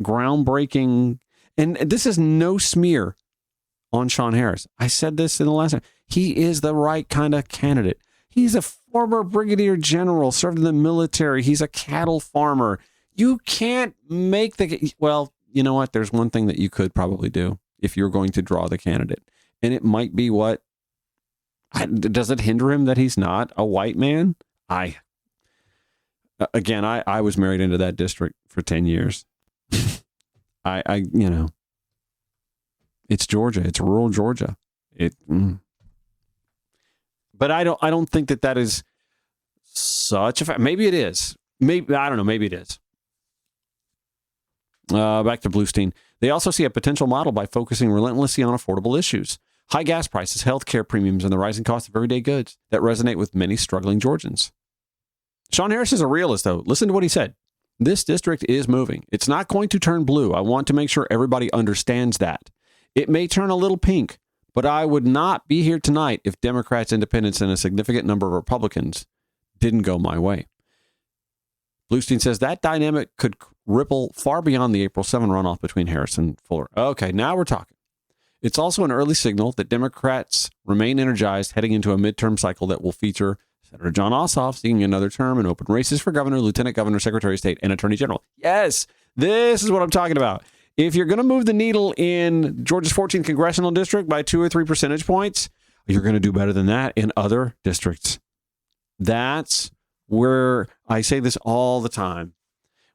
groundbreaking, and this is no smear on Sean Harris. I said this in the last time. He is the right kind of candidate. He's a former brigadier general, served in the military. He's a cattle farmer. You can't make well, you know what? There's one thing that you could probably do if you're going to draw the candidate. And it might be does it hinder him that he's not a white man? I was married into that district for 10 years. It's Georgia. It's rural Georgia. But I don't think that is such a fact. Maybe it is. Maybe, I don't know. Maybe it is. Back to Bluestein. They also see a potential model by focusing relentlessly on affordable issues, high gas prices, healthcare premiums, and the rising cost of everyday goods that resonate with many struggling Georgians. Sean Harris is a realist, though. Listen to what he said. This district is moving. It's not going to turn blue. I want to make sure everybody understands that. It may turn a little pink, but I would not be here tonight if Democrats, independents, and a significant number of Republicans didn't go my way. Bluestein says that dynamic could ripple far beyond the April 7 runoff between Harris and Fuller. Okay, now we're talking. It's also an early signal that Democrats remain energized heading into a midterm cycle that will feature Senator Jon Ossoff seeking another term and open races for governor, lieutenant governor, secretary of state, and attorney general. Yes, this is what I'm talking about. If you're going to move the needle in Georgia's 14th congressional district by 2 or 3 percentage points, you're going to do better than that in other districts. That's where I say this all the time.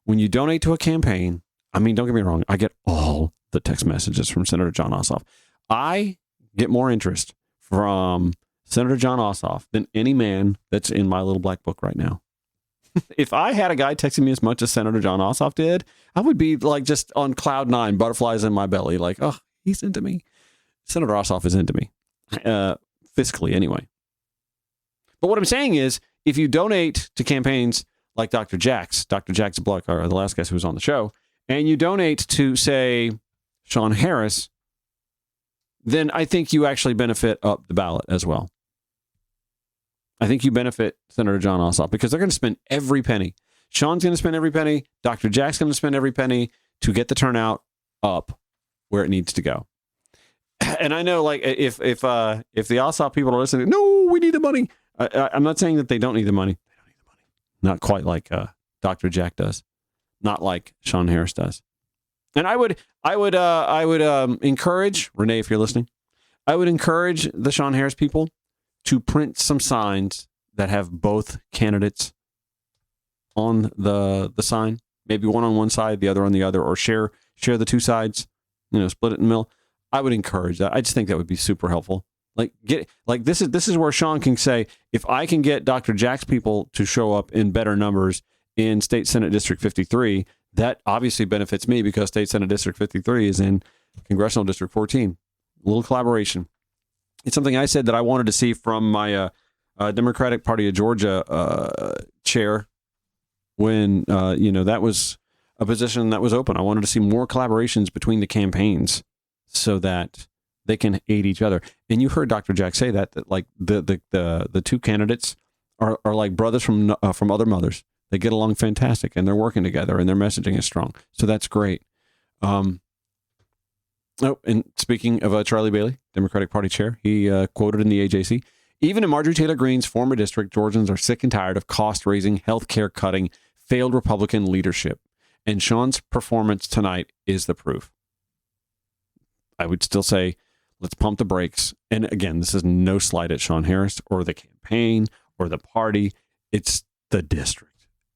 When you donate to a campaign, I mean, don't get me wrong, I get all the text messages from Senator Jon Ossoff. I get more interest from Senator Jon Ossoff than any man that's in my little black book right now. If I had a guy texting me as much as Senator Jon Ossoff did, I would be like just on cloud 9, butterflies in my belly, like, oh, he's into me. Senator Ossoff is into me, fiscally anyway. But what I'm saying is, if you donate to campaigns like Dr. Jax Block, or the last guest who was on the show, and you donate to, say, Sean Harris, then I think you actually benefit up the ballot as well. I think you benefit Senator John Ossoff because they're going to spend every penny. Sean's going to spend every penny. Dr. Jack's going to spend every penny to get the turnout up where it needs to go. And I know, like, if the Ossoff people are listening, no, we need the money. I'm not saying that they don't need the money. They don't need the money. Not quite like Dr. Jack does. Not like Sean Harris does. And I would encourage, Renee, if you're listening, I would encourage the Sean Harris people to print some signs that have both candidates on the sign, maybe one on one side, the other on the other, or share the two sides, split it in the middle. I would encourage that. I just think that would be super helpful. This is where Sean can say, if I can get Dr. Jack's people to show up in better numbers in State Senate District 53, that obviously benefits me because State Senate District 53 is in Congressional District 14. A little collaboration. It's something I said that I wanted to see from my Democratic Party of Georgia chair when, that was a position that was open. I wanted to see more collaborations between the campaigns so that they can aid each other. And you heard Dr. Jack say that like the two candidates are like brothers from other mothers. They get along fantastic, and they're working together, and their messaging is strong. So that's great. And speaking of Charlie Bailey, Democratic Party chair, he quoted in the AJC, even in Marjorie Taylor Greene's former district, Georgians are sick and tired of cost-raising, health care cutting, failed Republican leadership. And Sean's performance tonight is the proof. I would still say, let's pump the brakes. And again, this is no slight at Sean Harris or the campaign or the party. It's the district.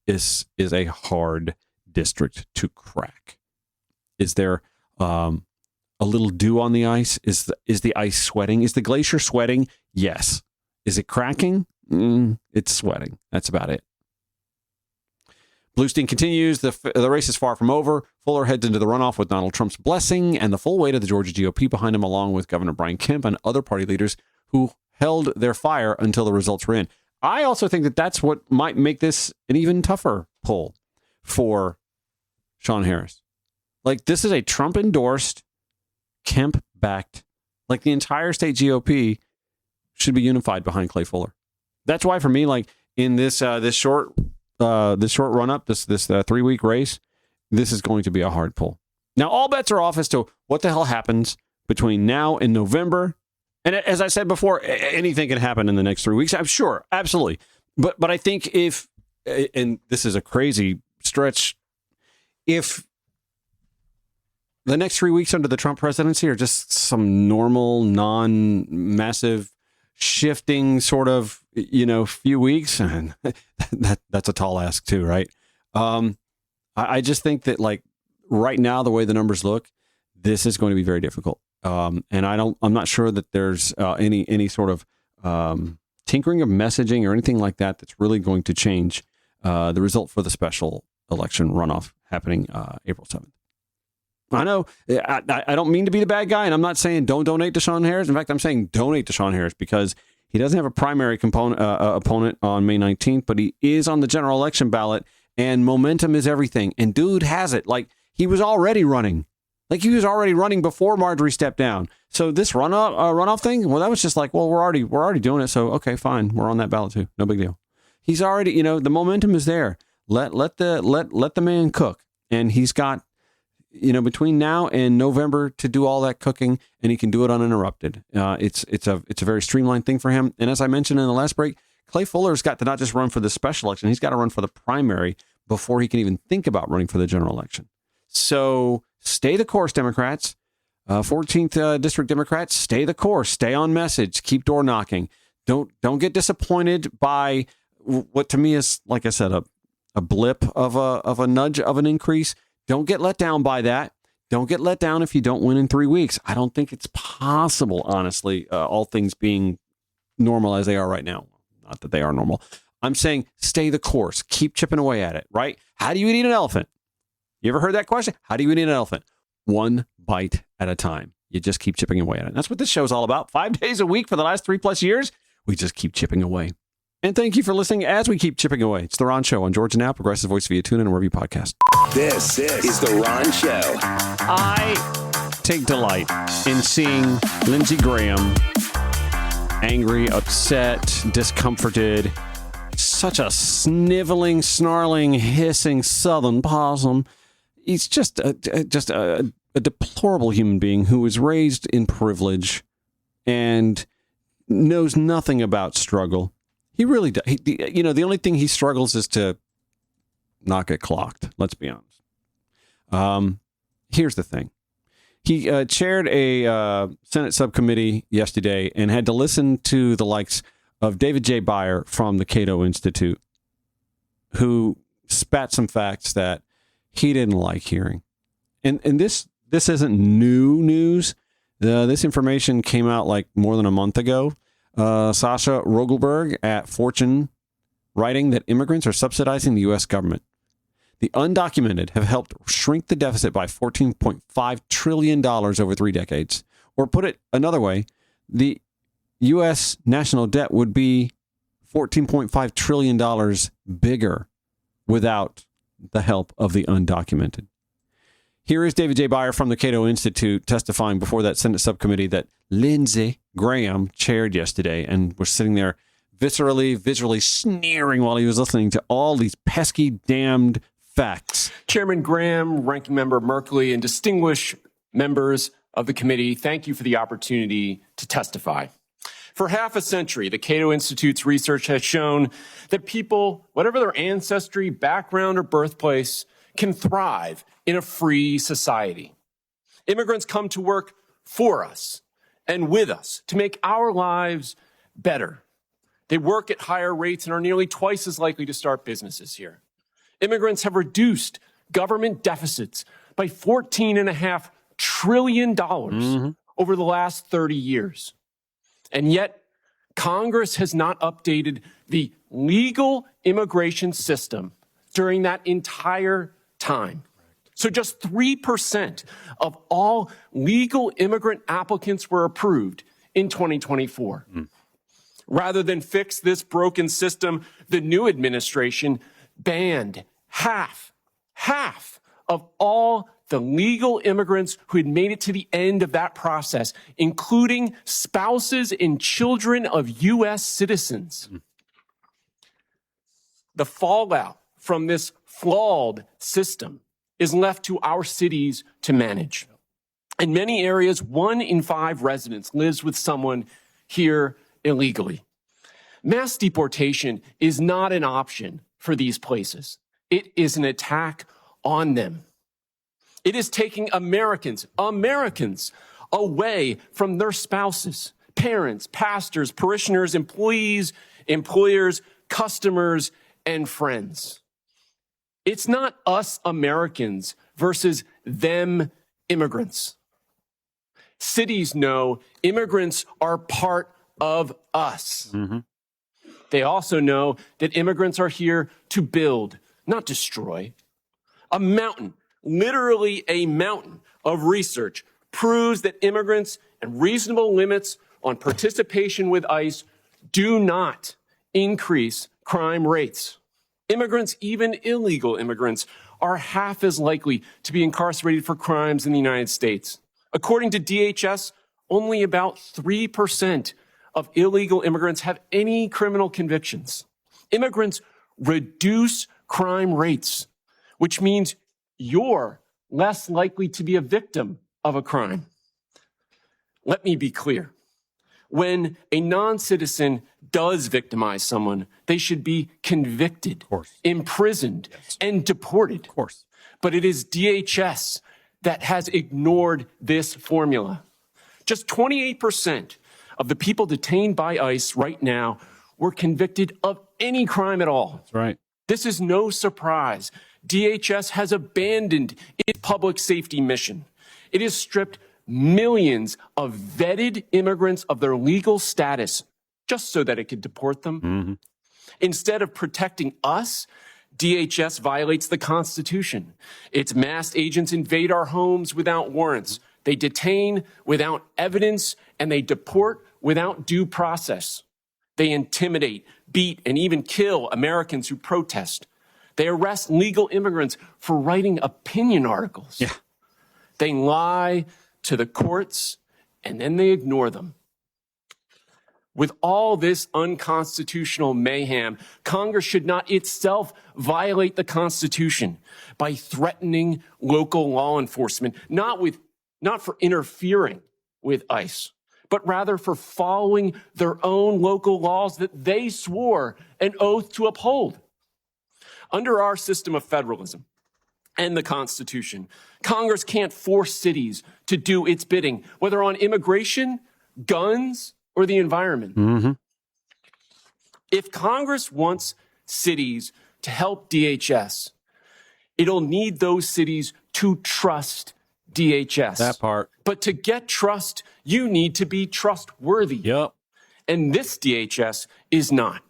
Is a hard district to crack. Is there a little dew on the ice? Is the ice sweating? Is the glacier sweating? Yes. Is it cracking? It's sweating. That's about it. Bluestein continues. The race is far from over. Fuller heads into the runoff with Donald Trump's blessing and the full weight of the Georgia GOP behind him, along with Governor Brian Kemp and other party leaders who held their fire until the results were in. I also think that that's what might make this an even tougher pull for Sean Harris. Like, this is a Trump-endorsed, Kemp-backed, like the entire state GOP should be unified behind Clay Fuller. That's why, for me, like in this short run-up, this 3-week race, this is going to be a hard pull. Now, all bets are off as to what the hell happens between now and November. And as I said before, anything can happen in the next 3 weeks. I'm sure. Absolutely. But I think if, and this is a crazy stretch, if the next 3 weeks under the Trump presidency are just some normal, non-massive shifting sort of, few weeks, and that's a tall ask too, right? I just think that, like, right now, the way the numbers look, this is going to be very difficult. And I'm not sure that there's any sort of tinkering of messaging or anything like that that's really going to change the result for the special election runoff happening April 7th. I know I don't mean to be the bad guy, and I'm not saying don't donate to Sean Harris. In fact, I'm saying donate to Sean Harris because he doesn't have a primary opponent on May 19th, but he is on the general election ballot, and momentum is everything. And dude has it. Like, he was already running. Like, he was already running before Marjorie stepped down. So this runoff thing, well, that was just like, well, we're already doing it. So, okay, fine. We're on that ballot too. No big deal. He's already, the momentum is there. Let the man cook. And he's got, between now and November to do all that cooking, and he can do it uninterrupted. It's a very streamlined thing for him. And as I mentioned in the last break, Clay Fuller's got to not just run for the special election, he's got to run for the primary before he can even think about running for the general election. So stay the course, Democrats. 14th District Democrats, stay the course. Stay on message. Keep door knocking. Don't get disappointed by what to me is, like I said, a blip of a nudge of an increase. Don't get let down by that. Don't get let down if you don't win in 3 weeks. I don't think it's possible, honestly, all things being normal as they are right now. Not that they are normal. I'm saying stay the course. Keep chipping away at it, right? How do you eat an elephant? You ever heard that question? How do you eat an elephant? One bite at a time. You just keep chipping away at it. That's what this show is all about. 5 days a week for the last 3+ years. We just keep chipping away. And thank you for listening as we keep chipping away. It's The Ron Show on Georgia Now, Progressive Voice via TuneIn and wherever you podcast. This is The Ron Show. I take delight in seeing Lindsey Graham angry, upset, discomforted. Such a sniveling, snarling, hissing Southern possum. He's just a deplorable human being who was raised in privilege and knows nothing about struggle. He really does. The only thing he struggles is to not get clocked. Let's be honest. Here's the thing. He chaired a Senate subcommittee yesterday and had to listen to the likes of David J. Byer from the Cato Institute, who spat some facts that he didn't like hearing. And this isn't new news. This information came out like more than a month ago. Sasha Rogelberg at Fortune writing that immigrants are subsidizing the U.S. government. The undocumented have helped shrink the deficit by $14.5 trillion over 3 decades. Or put it another way, the U.S. national debt would be $14.5 trillion bigger without the help of the undocumented. Here is David J. Byer from the Cato Institute testifying before that Senate subcommittee that Lindsey Graham chaired yesterday and was sitting there viscerally, visually sneering while he was listening to all these pesky, damned facts. Chairman Graham, Ranking Member Merkley, and distinguished members of the committee, thank you for the opportunity to testify. For half a century, the Cato Institute's research has shown that people, whatever their ancestry, background, or birthplace, can thrive in a free society. Immigrants come to work for us and with us to make our lives better. They work at higher rates and are nearly twice as likely to start businesses here. Immigrants have reduced government deficits by $14.5 trillion over the last 30 years. And yet, Congress has not updated the legal immigration system during that entire time. So just 3% of all legal immigrant applicants were approved in 2024. Rather than fix this broken system, the new administration banned half of all the legal immigrants who had made it to the end of that process, including spouses and children of U.S. citizens. The fallout from this flawed system is left to our cities to manage. In many areas, 1 in 5 residents lives with someone here illegally. Mass deportation is not an option for these places. It is an attack on them. It is taking Americans away from their spouses, parents, pastors, parishioners, employees, employers, customers, and friends. It's not us Americans versus them immigrants. Cities know immigrants are part of us. They also know that immigrants are here to build, not destroy. A mountain, literally a mountain of research proves that immigrants and reasonable limits on participation with ICE do not increase crime rates. Immigrants, even illegal immigrants, are half as likely to be incarcerated for crimes in the United States. According to DHS, only about 3% of illegal immigrants have any criminal convictions. Immigrants reduce crime rates, which means you're less likely to be a victim of a crime. Let me be clear. When a non-citizen does victimize someone, they should be convicted, imprisoned, and deported. Of course. But it is DHS that has ignored this formula. Just 28% of the people detained by ICE right now were convicted of any crime at all. That's right. This is no surprise. DHS has abandoned its public safety mission. It has stripped millions of vetted immigrants of their legal status just so that it could deport them. Instead of protecting us, DHS violates the Constitution. Its masked agents invade our homes without warrants. They detain without evidence, and they deport without due process. They intimidate, beat, and even kill Americans who protest. They arrest legal immigrants for writing opinion articles. Yeah. They lie to the courts, and then they ignore them. With all this unconstitutional mayhem, Congress should not itself violate the Constitution by threatening local law enforcement, not for interfering with ICE, but rather for following their own local laws that they swore an oath to uphold. Under our system of federalism and the Constitution, Congress can't force cities to do its bidding, whether on immigration, guns, or the environment. Mm-hmm. If Congress wants cities to help DHS, it'll need those cities to trust DHS. That part. But to get trust, you need to be trustworthy. Yep. And this DHS is not.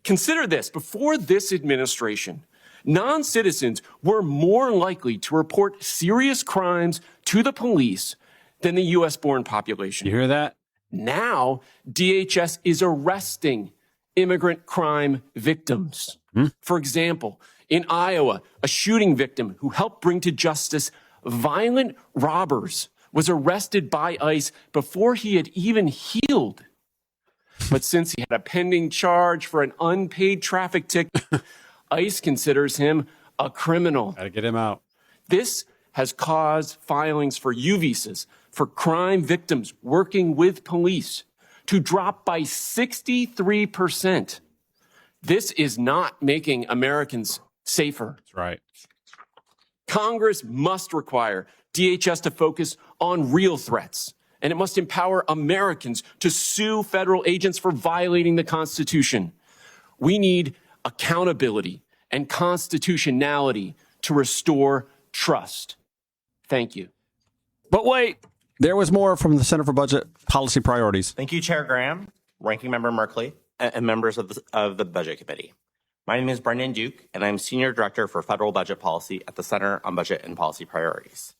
Consider this. Before this administration, non-citizens were more likely to report serious crimes to the police than the U.S.-born population. You hear that? Now, DHS is arresting immigrant crime victims. For example, in Iowa, a shooting victim who helped bring to justice violent robbers was arrested by ICE before he had even healed. But since he had a pending charge for an unpaid traffic ticket, ICE considers him a criminal. Gotta get him out. This has caused filings for U visas for crime victims working with police to drop by 63%. This is not making Americans safer. That's right. Congress must require DHS to focus on real threats, and it must empower Americans to sue federal agents for violating the Constitution. We need accountability and constitutionality to restore trust. Thank you. But wait, there was more from the Center for Budget Policy Priorities. Thank you, Chair Graham, Ranking Member Merkley, and members of the Budget Committee. My name is Brendan Duke, and I'm Senior Director for Federal Budget Policy at the Center on Budget and Policy Priorities.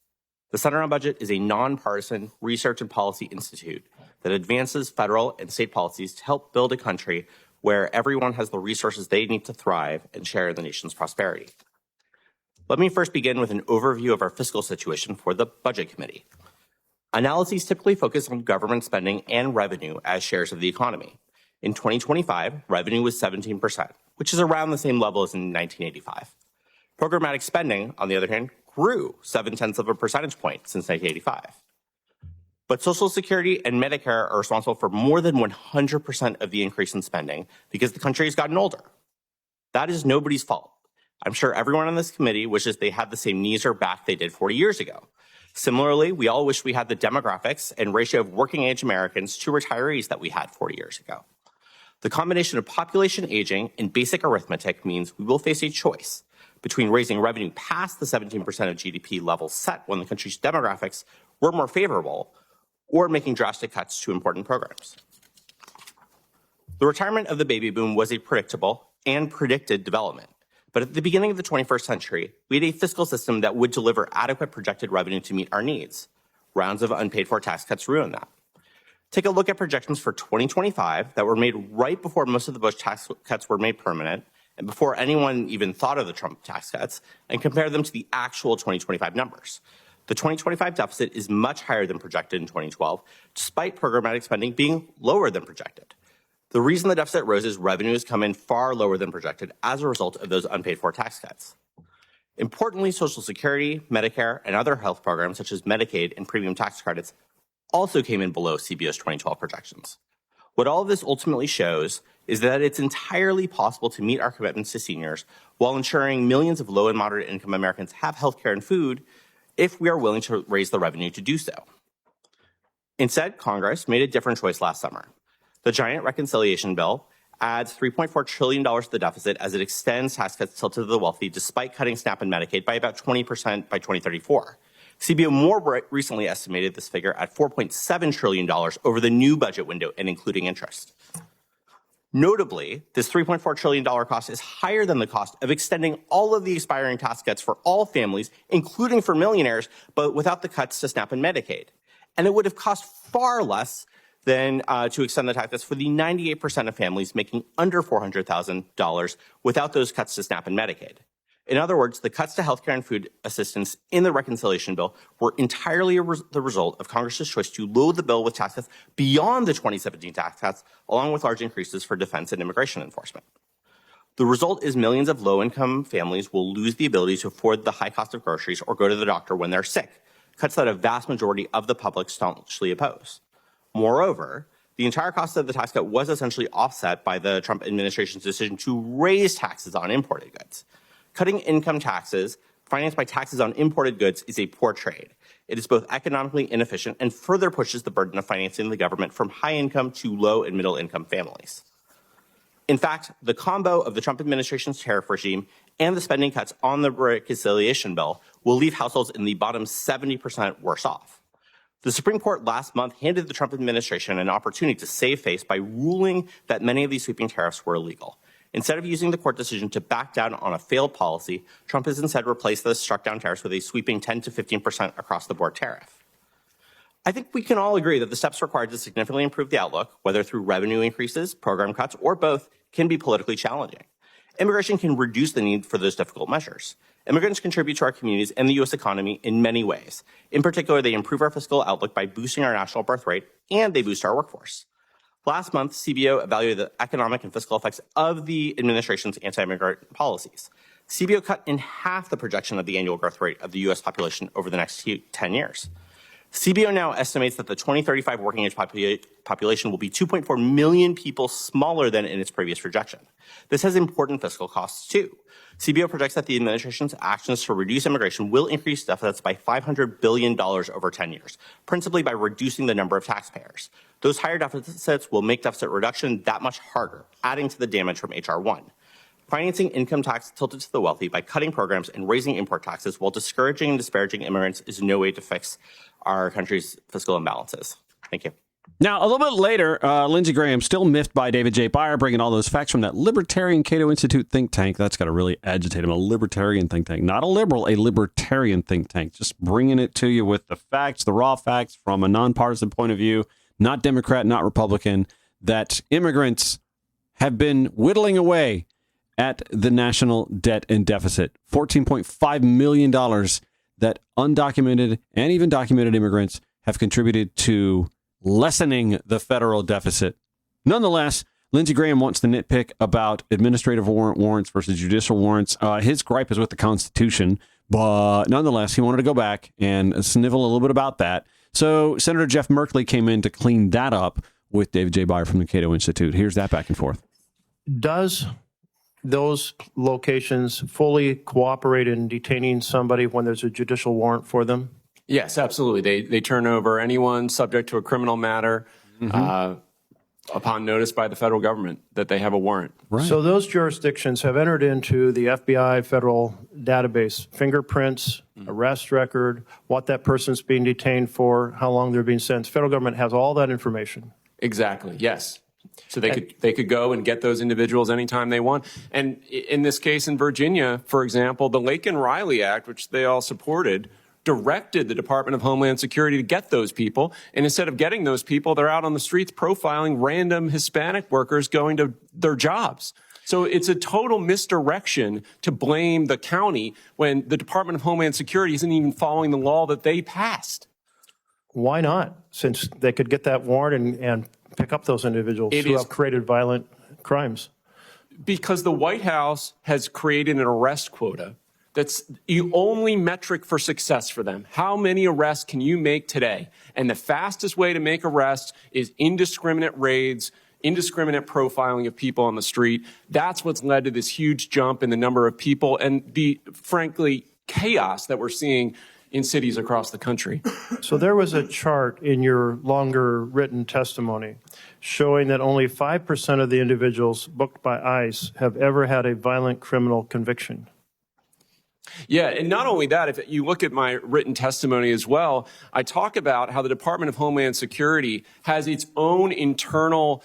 The Center on Budget is a nonpartisan research and policy institute that advances federal and state policies to help build a country where everyone has the resources they need to thrive and share the nation's prosperity. Let me first begin with an overview of our fiscal situation for the Budget Committee. Analyses typically focus on government spending and revenue as shares of the economy. In 2025, revenue was 17%, which is around the same level as in 1985. Programmatic spending, on the other hand, grew 0.7 of a percentage point since 1985. But Social Security and Medicare are responsible for more than 100% of the increase in spending because the country has gotten older. That is nobody's fault. I'm sure everyone on this committee wishes they had the same knees or back they did 40 years ago. Similarly, we all wish we had the demographics and ratio of working-age Americans to retirees that we had 40 years ago. The combination of population aging and basic arithmetic means we will face a choice between raising revenue past the 17% of GDP level set when the country's demographics were more favorable, or making drastic cuts to important programs. The retirement of the baby boom was a predictable and predicted development. But at the beginning of the 21st century, we had a fiscal system that would deliver adequate projected revenue to meet our needs. Rounds of unpaid for tax cuts ruined that. Take a look at projections for 2025 that were made right before most of the Bush tax cuts were made permanent and before anyone even thought of the Trump tax cuts, and compare them to the actual 2025 numbers. The 2025 deficit is much higher than projected in 2012, despite programmatic spending being lower than projected. The reason the deficit rose is revenue has come in far lower than projected as a result of those unpaid for tax cuts. Importantly, Social Security, Medicare, and other health programs such as Medicaid and premium tax credits also came in below CBO's 2012 projections. What all of this ultimately shows is that it's entirely possible to meet our commitments to seniors while ensuring millions of low and moderate income Americans have health care and food if we are willing to raise the revenue to do so. Instead, Congress made a different choice last summer. The giant reconciliation bill adds $3.4 trillion to the deficit as it extends tax cuts tilted to the wealthy despite cutting SNAP and Medicaid by about 20% by 2034. CBO more recently estimated this figure at $4.7 trillion over the new budget window and including interest. Notably, this $3.4 trillion cost is higher than the cost of extending all of the expiring tax cuts for all families, including for millionaires, but without the cuts to SNAP and Medicaid. And it would have cost far less than to extend the tax cuts for the 98% of families making under $400,000 without those cuts to SNAP and Medicaid. In other words, the cuts to healthcare and food assistance in the reconciliation bill were entirely the result of Congress's choice to load the bill with tax cuts beyond the 2017 tax cuts, along with large increases for defense and immigration enforcement. The result is millions of low-income families will lose the ability to afford the high cost of groceries or go to the doctor when they're sick, cuts that a vast majority of the public staunchly oppose. Moreover, the entire cost of the tax cut was essentially offset by the Trump administration's decision to raise taxes on imported goods. Cutting income taxes financed by taxes on imported goods is a poor trade. It is both economically inefficient and further pushes the burden of financing the government from high-income to low- and middle-income families. In fact, the combo of the Trump administration's tariff regime and the spending cuts on the reconciliation bill will leave households in the bottom 70% worse off. The Supreme Court last month handed the Trump administration an opportunity to save face by ruling that many of these sweeping tariffs were illegal. Instead of using the court decision to back down on a failed policy, Trump has instead replaced the struck down tariffs with a sweeping 10 to 15% across the board tariff. I think we can all agree that the steps required to significantly improve the outlook, whether through revenue increases, program cuts, or both, can be politically challenging. Immigration can reduce the need for those difficult measures. Immigrants contribute to our communities and the U.S. economy in many ways. In particular, they improve our fiscal outlook by boosting our national birth rate, and they boost our workforce. Last month, CBO evaluated the economic and fiscal effects of the administration's anti-immigrant policies. CBO cut in half the projection of the annual growth rate of the U.S. population over the next 10 years. CBO now estimates that the 2035 working age population will be 2.4 million people smaller than in its previous projection. This has important fiscal costs, too. CBO projects that the administration's actions to reduce immigration will increase deficits by $500 billion over 10 years, principally by reducing the number of taxpayers. Those higher deficits will make deficit reduction that much harder, adding to the damage from H.R. 1. Financing income tax tilted to the wealthy by cutting programs and raising import taxes while discouraging and disparaging immigrants is no way to fix our country's fiscal imbalances. Thank you. Now, a little bit later, Lindsey Graham, still miffed by David J. Byer, bringing all those facts from that libertarian Cato Institute think tank. That's got to really agitate him. A libertarian think tank, not a liberal, a libertarian think tank. Just bringing it to you with the facts, the raw facts from a nonpartisan point of view, not Democrat, not Republican, that immigrants have been whittling away at the national debt and deficit. $14.5 million that undocumented and even documented immigrants have contributed to lessening the federal deficit. Nonetheless, Lindsey Graham wants to nitpick about administrative warrants versus judicial warrants. His gripe is with the Constitution, but nonetheless, he wanted to go back and snivel a little bit about that. So Senator Jeff Merkley came in to clean that up with David J. Byer from the Cato Institute. Here's that back and forth. Does those locations fully cooperate in detaining somebody when there's a judicial warrant for them? Yes, absolutely. They turn over anyone subject to a criminal matter upon notice by the federal government that they have a warrant. Right. So those jurisdictions have entered into the FBI federal database, fingerprints, arrest record, what that person's being detained for, how long they're being sentenced. Federal government has all that information. Exactly, yes. So they could go and get those individuals anytime they want. And in this case in Virginia, for example, the Laken-Riley Act, which they all supported, directed the Department of Homeland Security to get those people. And instead of getting those people, they're out on the streets profiling random Hispanic workers going to their jobs. So it's a total misdirection to blame the county when the Department of Homeland Security isn't even following the law that they passed. Why not? Since they could get that warrant and pick up those individuals who have created violent crimes. Because the White House has created an arrest quota. That's the only metric for success for them. How many arrests can you make today? And the fastest way to make arrests is indiscriminate raids, indiscriminate profiling of people on the street. That's what's led to this huge jump in the number of people and the, frankly, chaos that we're seeing in cities across the country. So there was a chart in your longer written testimony showing that only 5% of the individuals booked by ICE have ever had a violent criminal conviction. Yeah, and not only that, if you look at my written testimony as well, I talk about how the Department of Homeland Security has its own internal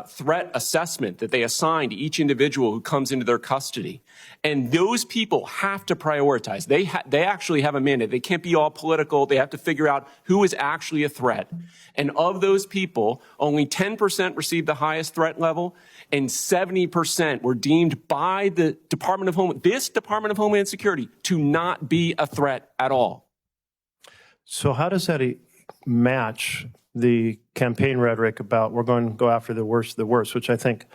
threat assessment that they assign to each individual who comes into their custody. And those people have to prioritize. They actually have a mandate. They can't be all political. They have to figure out who is actually a threat. And of those people, only 10% received the highest threat level, and 70% were deemed by the Department of Homeland Security to not be a threat at all. So how does that match the campaign rhetoric about we're going to go after the worst, which I think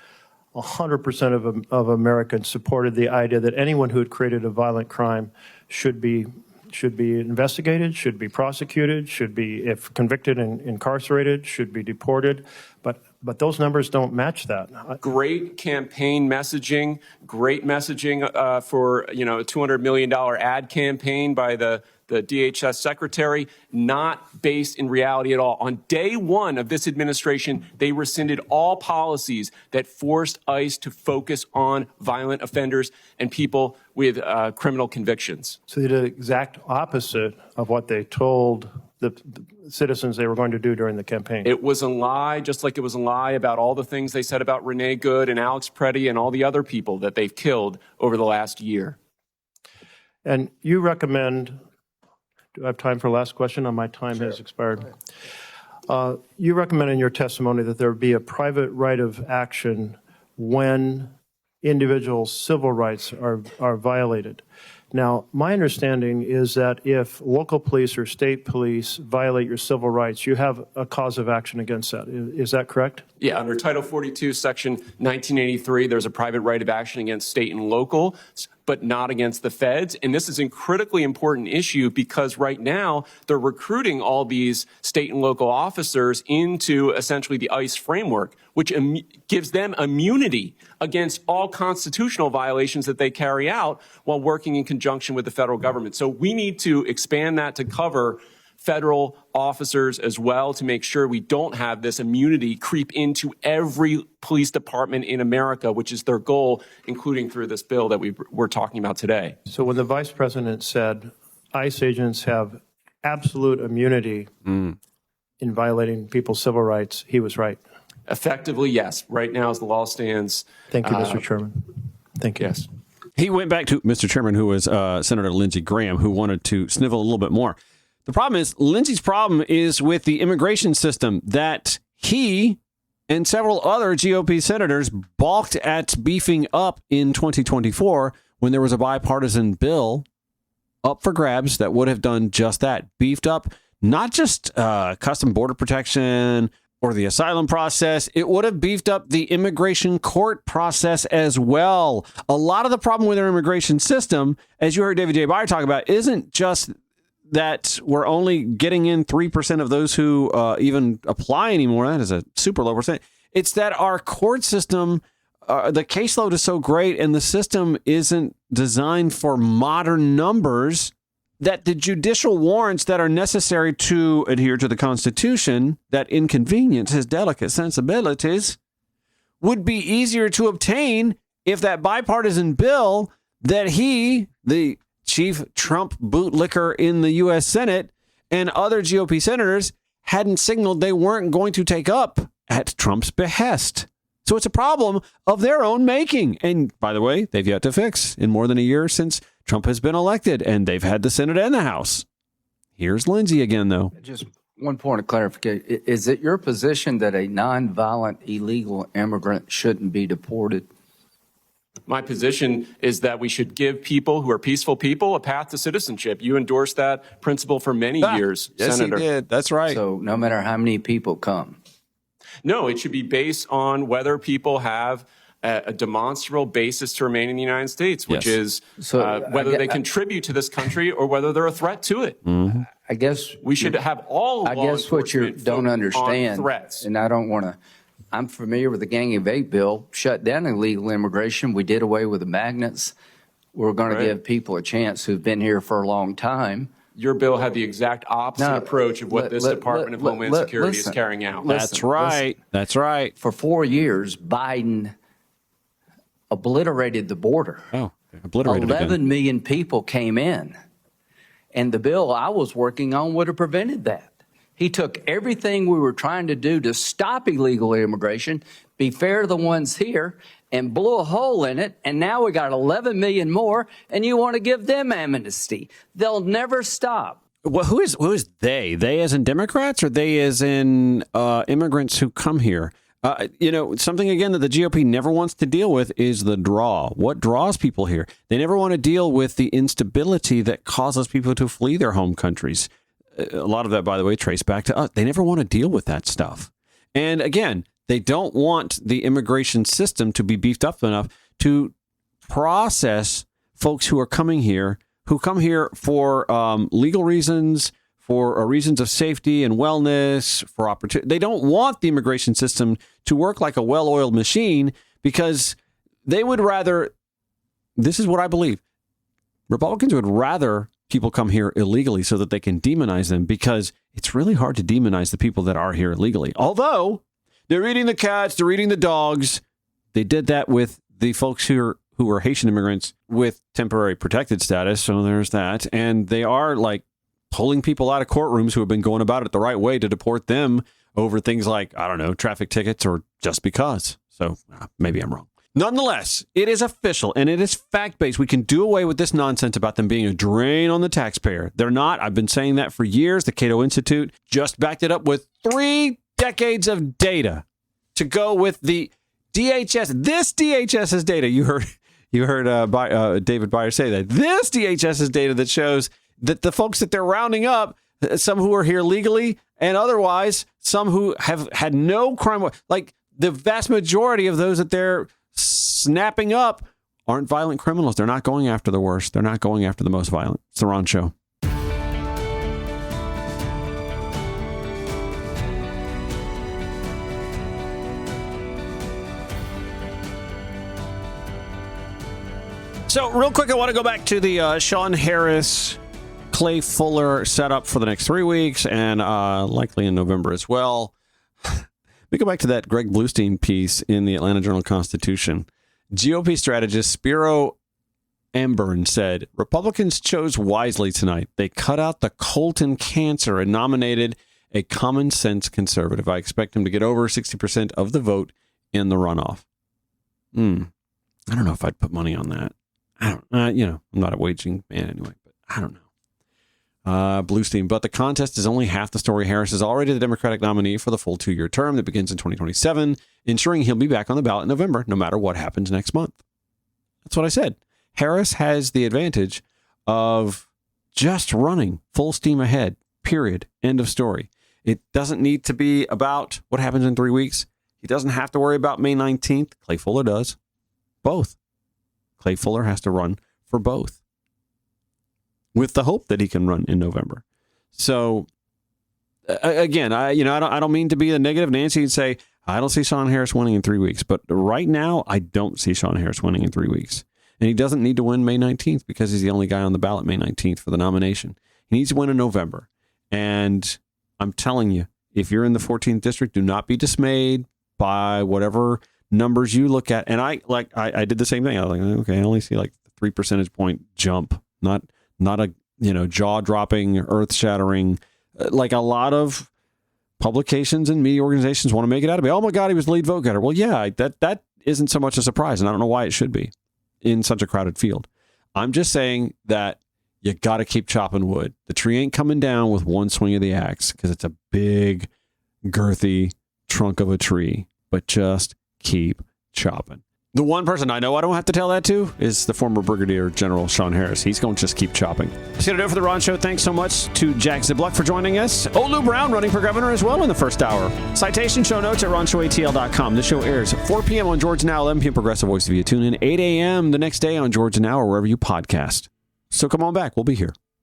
100% of Americans supported the idea that anyone who had created a violent crime should be investigated, should be prosecuted, should be, if convicted and incarcerated, should be deported. But those numbers don't match that. Great campaign messaging, for a $200 million ad campaign by the DHS secretary, not based in reality at all. On day one of this administration, they rescinded all policies that forced ICE to focus on violent offenders and people with criminal convictions. So they did the exact opposite of what they told the citizens they were going to do during the campaign. It was a lie, just like it was a lie about all the things they said about Renee Good and Alex Preddy and all the other people that they've killed over the last year. And you recommend, do I have time for the last question? My time has expired. You recommend in your testimony that there be a private right of action when individual civil rights are violated. Now, my understanding is that if local police or state police violate your civil rights, you have a cause of action against that. Is that correct? Yeah, under Title 42, Section 1983, there's a private right of action against state and local, but not against the feds. And this is a critically important issue because right now they're recruiting all these state and local officers into essentially the ICE framework, which gives them immunity against all constitutional violations that they carry out while working in conjunction with the federal government. So we need to expand that to cover federal officers as well to make sure we don't have this immunity creep into every police department in America, which is their goal, including through this bill that we're talking about today. So when the vice president said ICE agents have absolute immunity in violating people's civil rights, he was right. Effectively, yes. Right now, as the law stands. Thank you, Mr. Chairman. Thank you. Yes. He went back to Mr. Chairman, who was Senator Lindsey Graham, who wanted to snivel a little bit more. The problem is, Lindsey's problem is with the immigration system that he and several other GOP senators balked at beefing up in 2024 when there was a bipartisan bill up for grabs that would have done just that, beefed up not just custom border protection or the asylum process, it would have beefed up the immigration court process as well. A lot of the problem with our immigration system, as you heard David J. Byer talk about, isn't just that we're only getting in 3% of those who even apply anymore. That is a super low percent. It's that our court system, the caseload is so great and the system isn't designed for modern numbers that the judicial warrants that are necessary to adhere to the Constitution, that inconvenience his delicate sensibilities, would be easier to obtain if that bipartisan bill that he, the chief Trump bootlicker in the U.S. Senate, and other GOP senators hadn't signaled they weren't going to take up at Trump's behest. So it's a problem of their own making. And by the way, they've yet to fix in more than a year since Trump has been elected, and they've had the Senate and the House. Here's Lindsey again, though. Just one point of clarification. Is it your position that a nonviolent illegal immigrant shouldn't be deported? My position is that we should give people who are peaceful people a path to citizenship. You endorsed that principle for many years, yes, Senator. He did. That's right. So no matter how many people come? No, it should be based on whether people have a demonstrable basis to remain in the United States, which is whether they contribute to this country or whether they're a threat to it. Mm-hmm. I guess we should have all. I guess what you don't understand, threats. And I don't want to. I'm familiar with the Gang of Eight bill. Shut down illegal immigration. We did away with the magnets. We're going to give people a chance who've been here for a long time. Your bill had the exact opposite approach of what this Department of Homeland Security is carrying out. That's right. That's right. For 4 years, Biden obliterated the border. Oh, obliterated 11 million people came in. And the bill I was working on would have prevented that. He took everything we were trying to do to stop illegal immigration, be fair to the ones here, and blew a hole in it. And now we got 11 million more, and you want to give them amnesty. They'll never stop. Well, who is they? They as in Democrats, or they as in immigrants who come here? Something, again, that the GOP never wants to deal with is the draw. What draws people here? They never want to deal with the instability that causes people to flee their home countries. A lot of that, by the way, traced back to us. They never want to deal with that stuff. And again, they don't want the immigration system to be beefed up enough to process folks who are coming here, who come here for legal reasons, for reasons of safety and wellness, for opportunity. They don't want the immigration system to work like a well-oiled machine, because they would rather, this is what I believe, Republicans would rather people come here illegally so that they can demonize them, because it's really hard to demonize the people that are here illegally. Although they're eating the cats, they're eating the dogs. They did that with the folks who are Haitian immigrants with temporary protected status. So there's that. And they are like pulling people out of courtrooms who have been going about it the right way to deport them over things like, I don't know, traffic tickets or just because. So maybe I'm wrong. Nonetheless, it is official and it is fact-based. We can do away with this nonsense about them being a drain on the taxpayer. They're not. I've been saying that for years. The Cato Institute just backed it up with 3 decades of data to go with the DHS. This DHS's data. You heard David Byer say that. This DHS's data that shows that the folks that they're rounding up, some who are here legally and otherwise, some who have had no crime, like the vast majority of those that they're snapping up aren't violent criminals. They're not going after the worst. They're not going after the most violent. It's the Ron Show. So real quick, I want to go back to the Sean Harris, Clay Fuller setup for the next 3 weeks and likely in November as well. Let me go back to that Greg Bluestein piece in the Atlanta Journal-Constitution. GOP strategist Spiro Amburn said, Republicans chose wisely tonight. They cut out the Colton cancer and nominated a common sense conservative. I expect him to get over 60% of the vote in the runoff. I don't know if I'd put money on that. I don't, I'm not a waging man anyway, but I don't know. Bluestein, but the contest is only half the story. Harris is already the Democratic nominee for the full 2-year term that begins in 2027, ensuring he'll be back on the ballot in November, no matter what happens next month. That's what I said. Harris has the advantage of just running full steam ahead, period. End of story. It doesn't need to be about what happens in 3 weeks. He doesn't have to worry about May 19th. Clay Fuller does. Both. Clay Fuller has to run for both, with the hope that he can run in November. So, again, I don't mean to be a negative Nancy and say, I don't see Sean Harris winning in 3 weeks. But right now, I don't see Sean Harris winning in 3 weeks. And he doesn't need to win May 19th because he's the only guy on the ballot May 19th for the nomination. He needs to win in November. And I'm telling you, if you're in the 14th district, do not be dismayed by whatever numbers you look at. And I did the same thing. I was like, okay, I only see like 3 percentage point jump, not a jaw-dropping, earth-shattering, like a lot of publications and media organizations want to make it out of me. Oh my God, he was the lead vote getter. Well, yeah, that isn't so much a surprise, and I don't know why it should be in such a crowded field. I'm just saying that you got to keep chopping wood. The tree ain't coming down with one swing of the axe because it's a big, girthy trunk of a tree, but just keep chopping. The one person I know I don't have to tell that to is the former Brigadier General Sean Harris. He's going to just keep chopping. That's going to do it for the Ron Show. Thanks so much to Jack Zibluck for joining us. Olu Brown running for governor as well in the first hour. Citation show notes at ronshowatl.com. The show airs 4 p.m. on Georgia Now, 11 p.m. Progressive Voice via TuneIn, 8 a.m. the next day on Georgia Now or wherever you podcast. So come on back. We'll be here.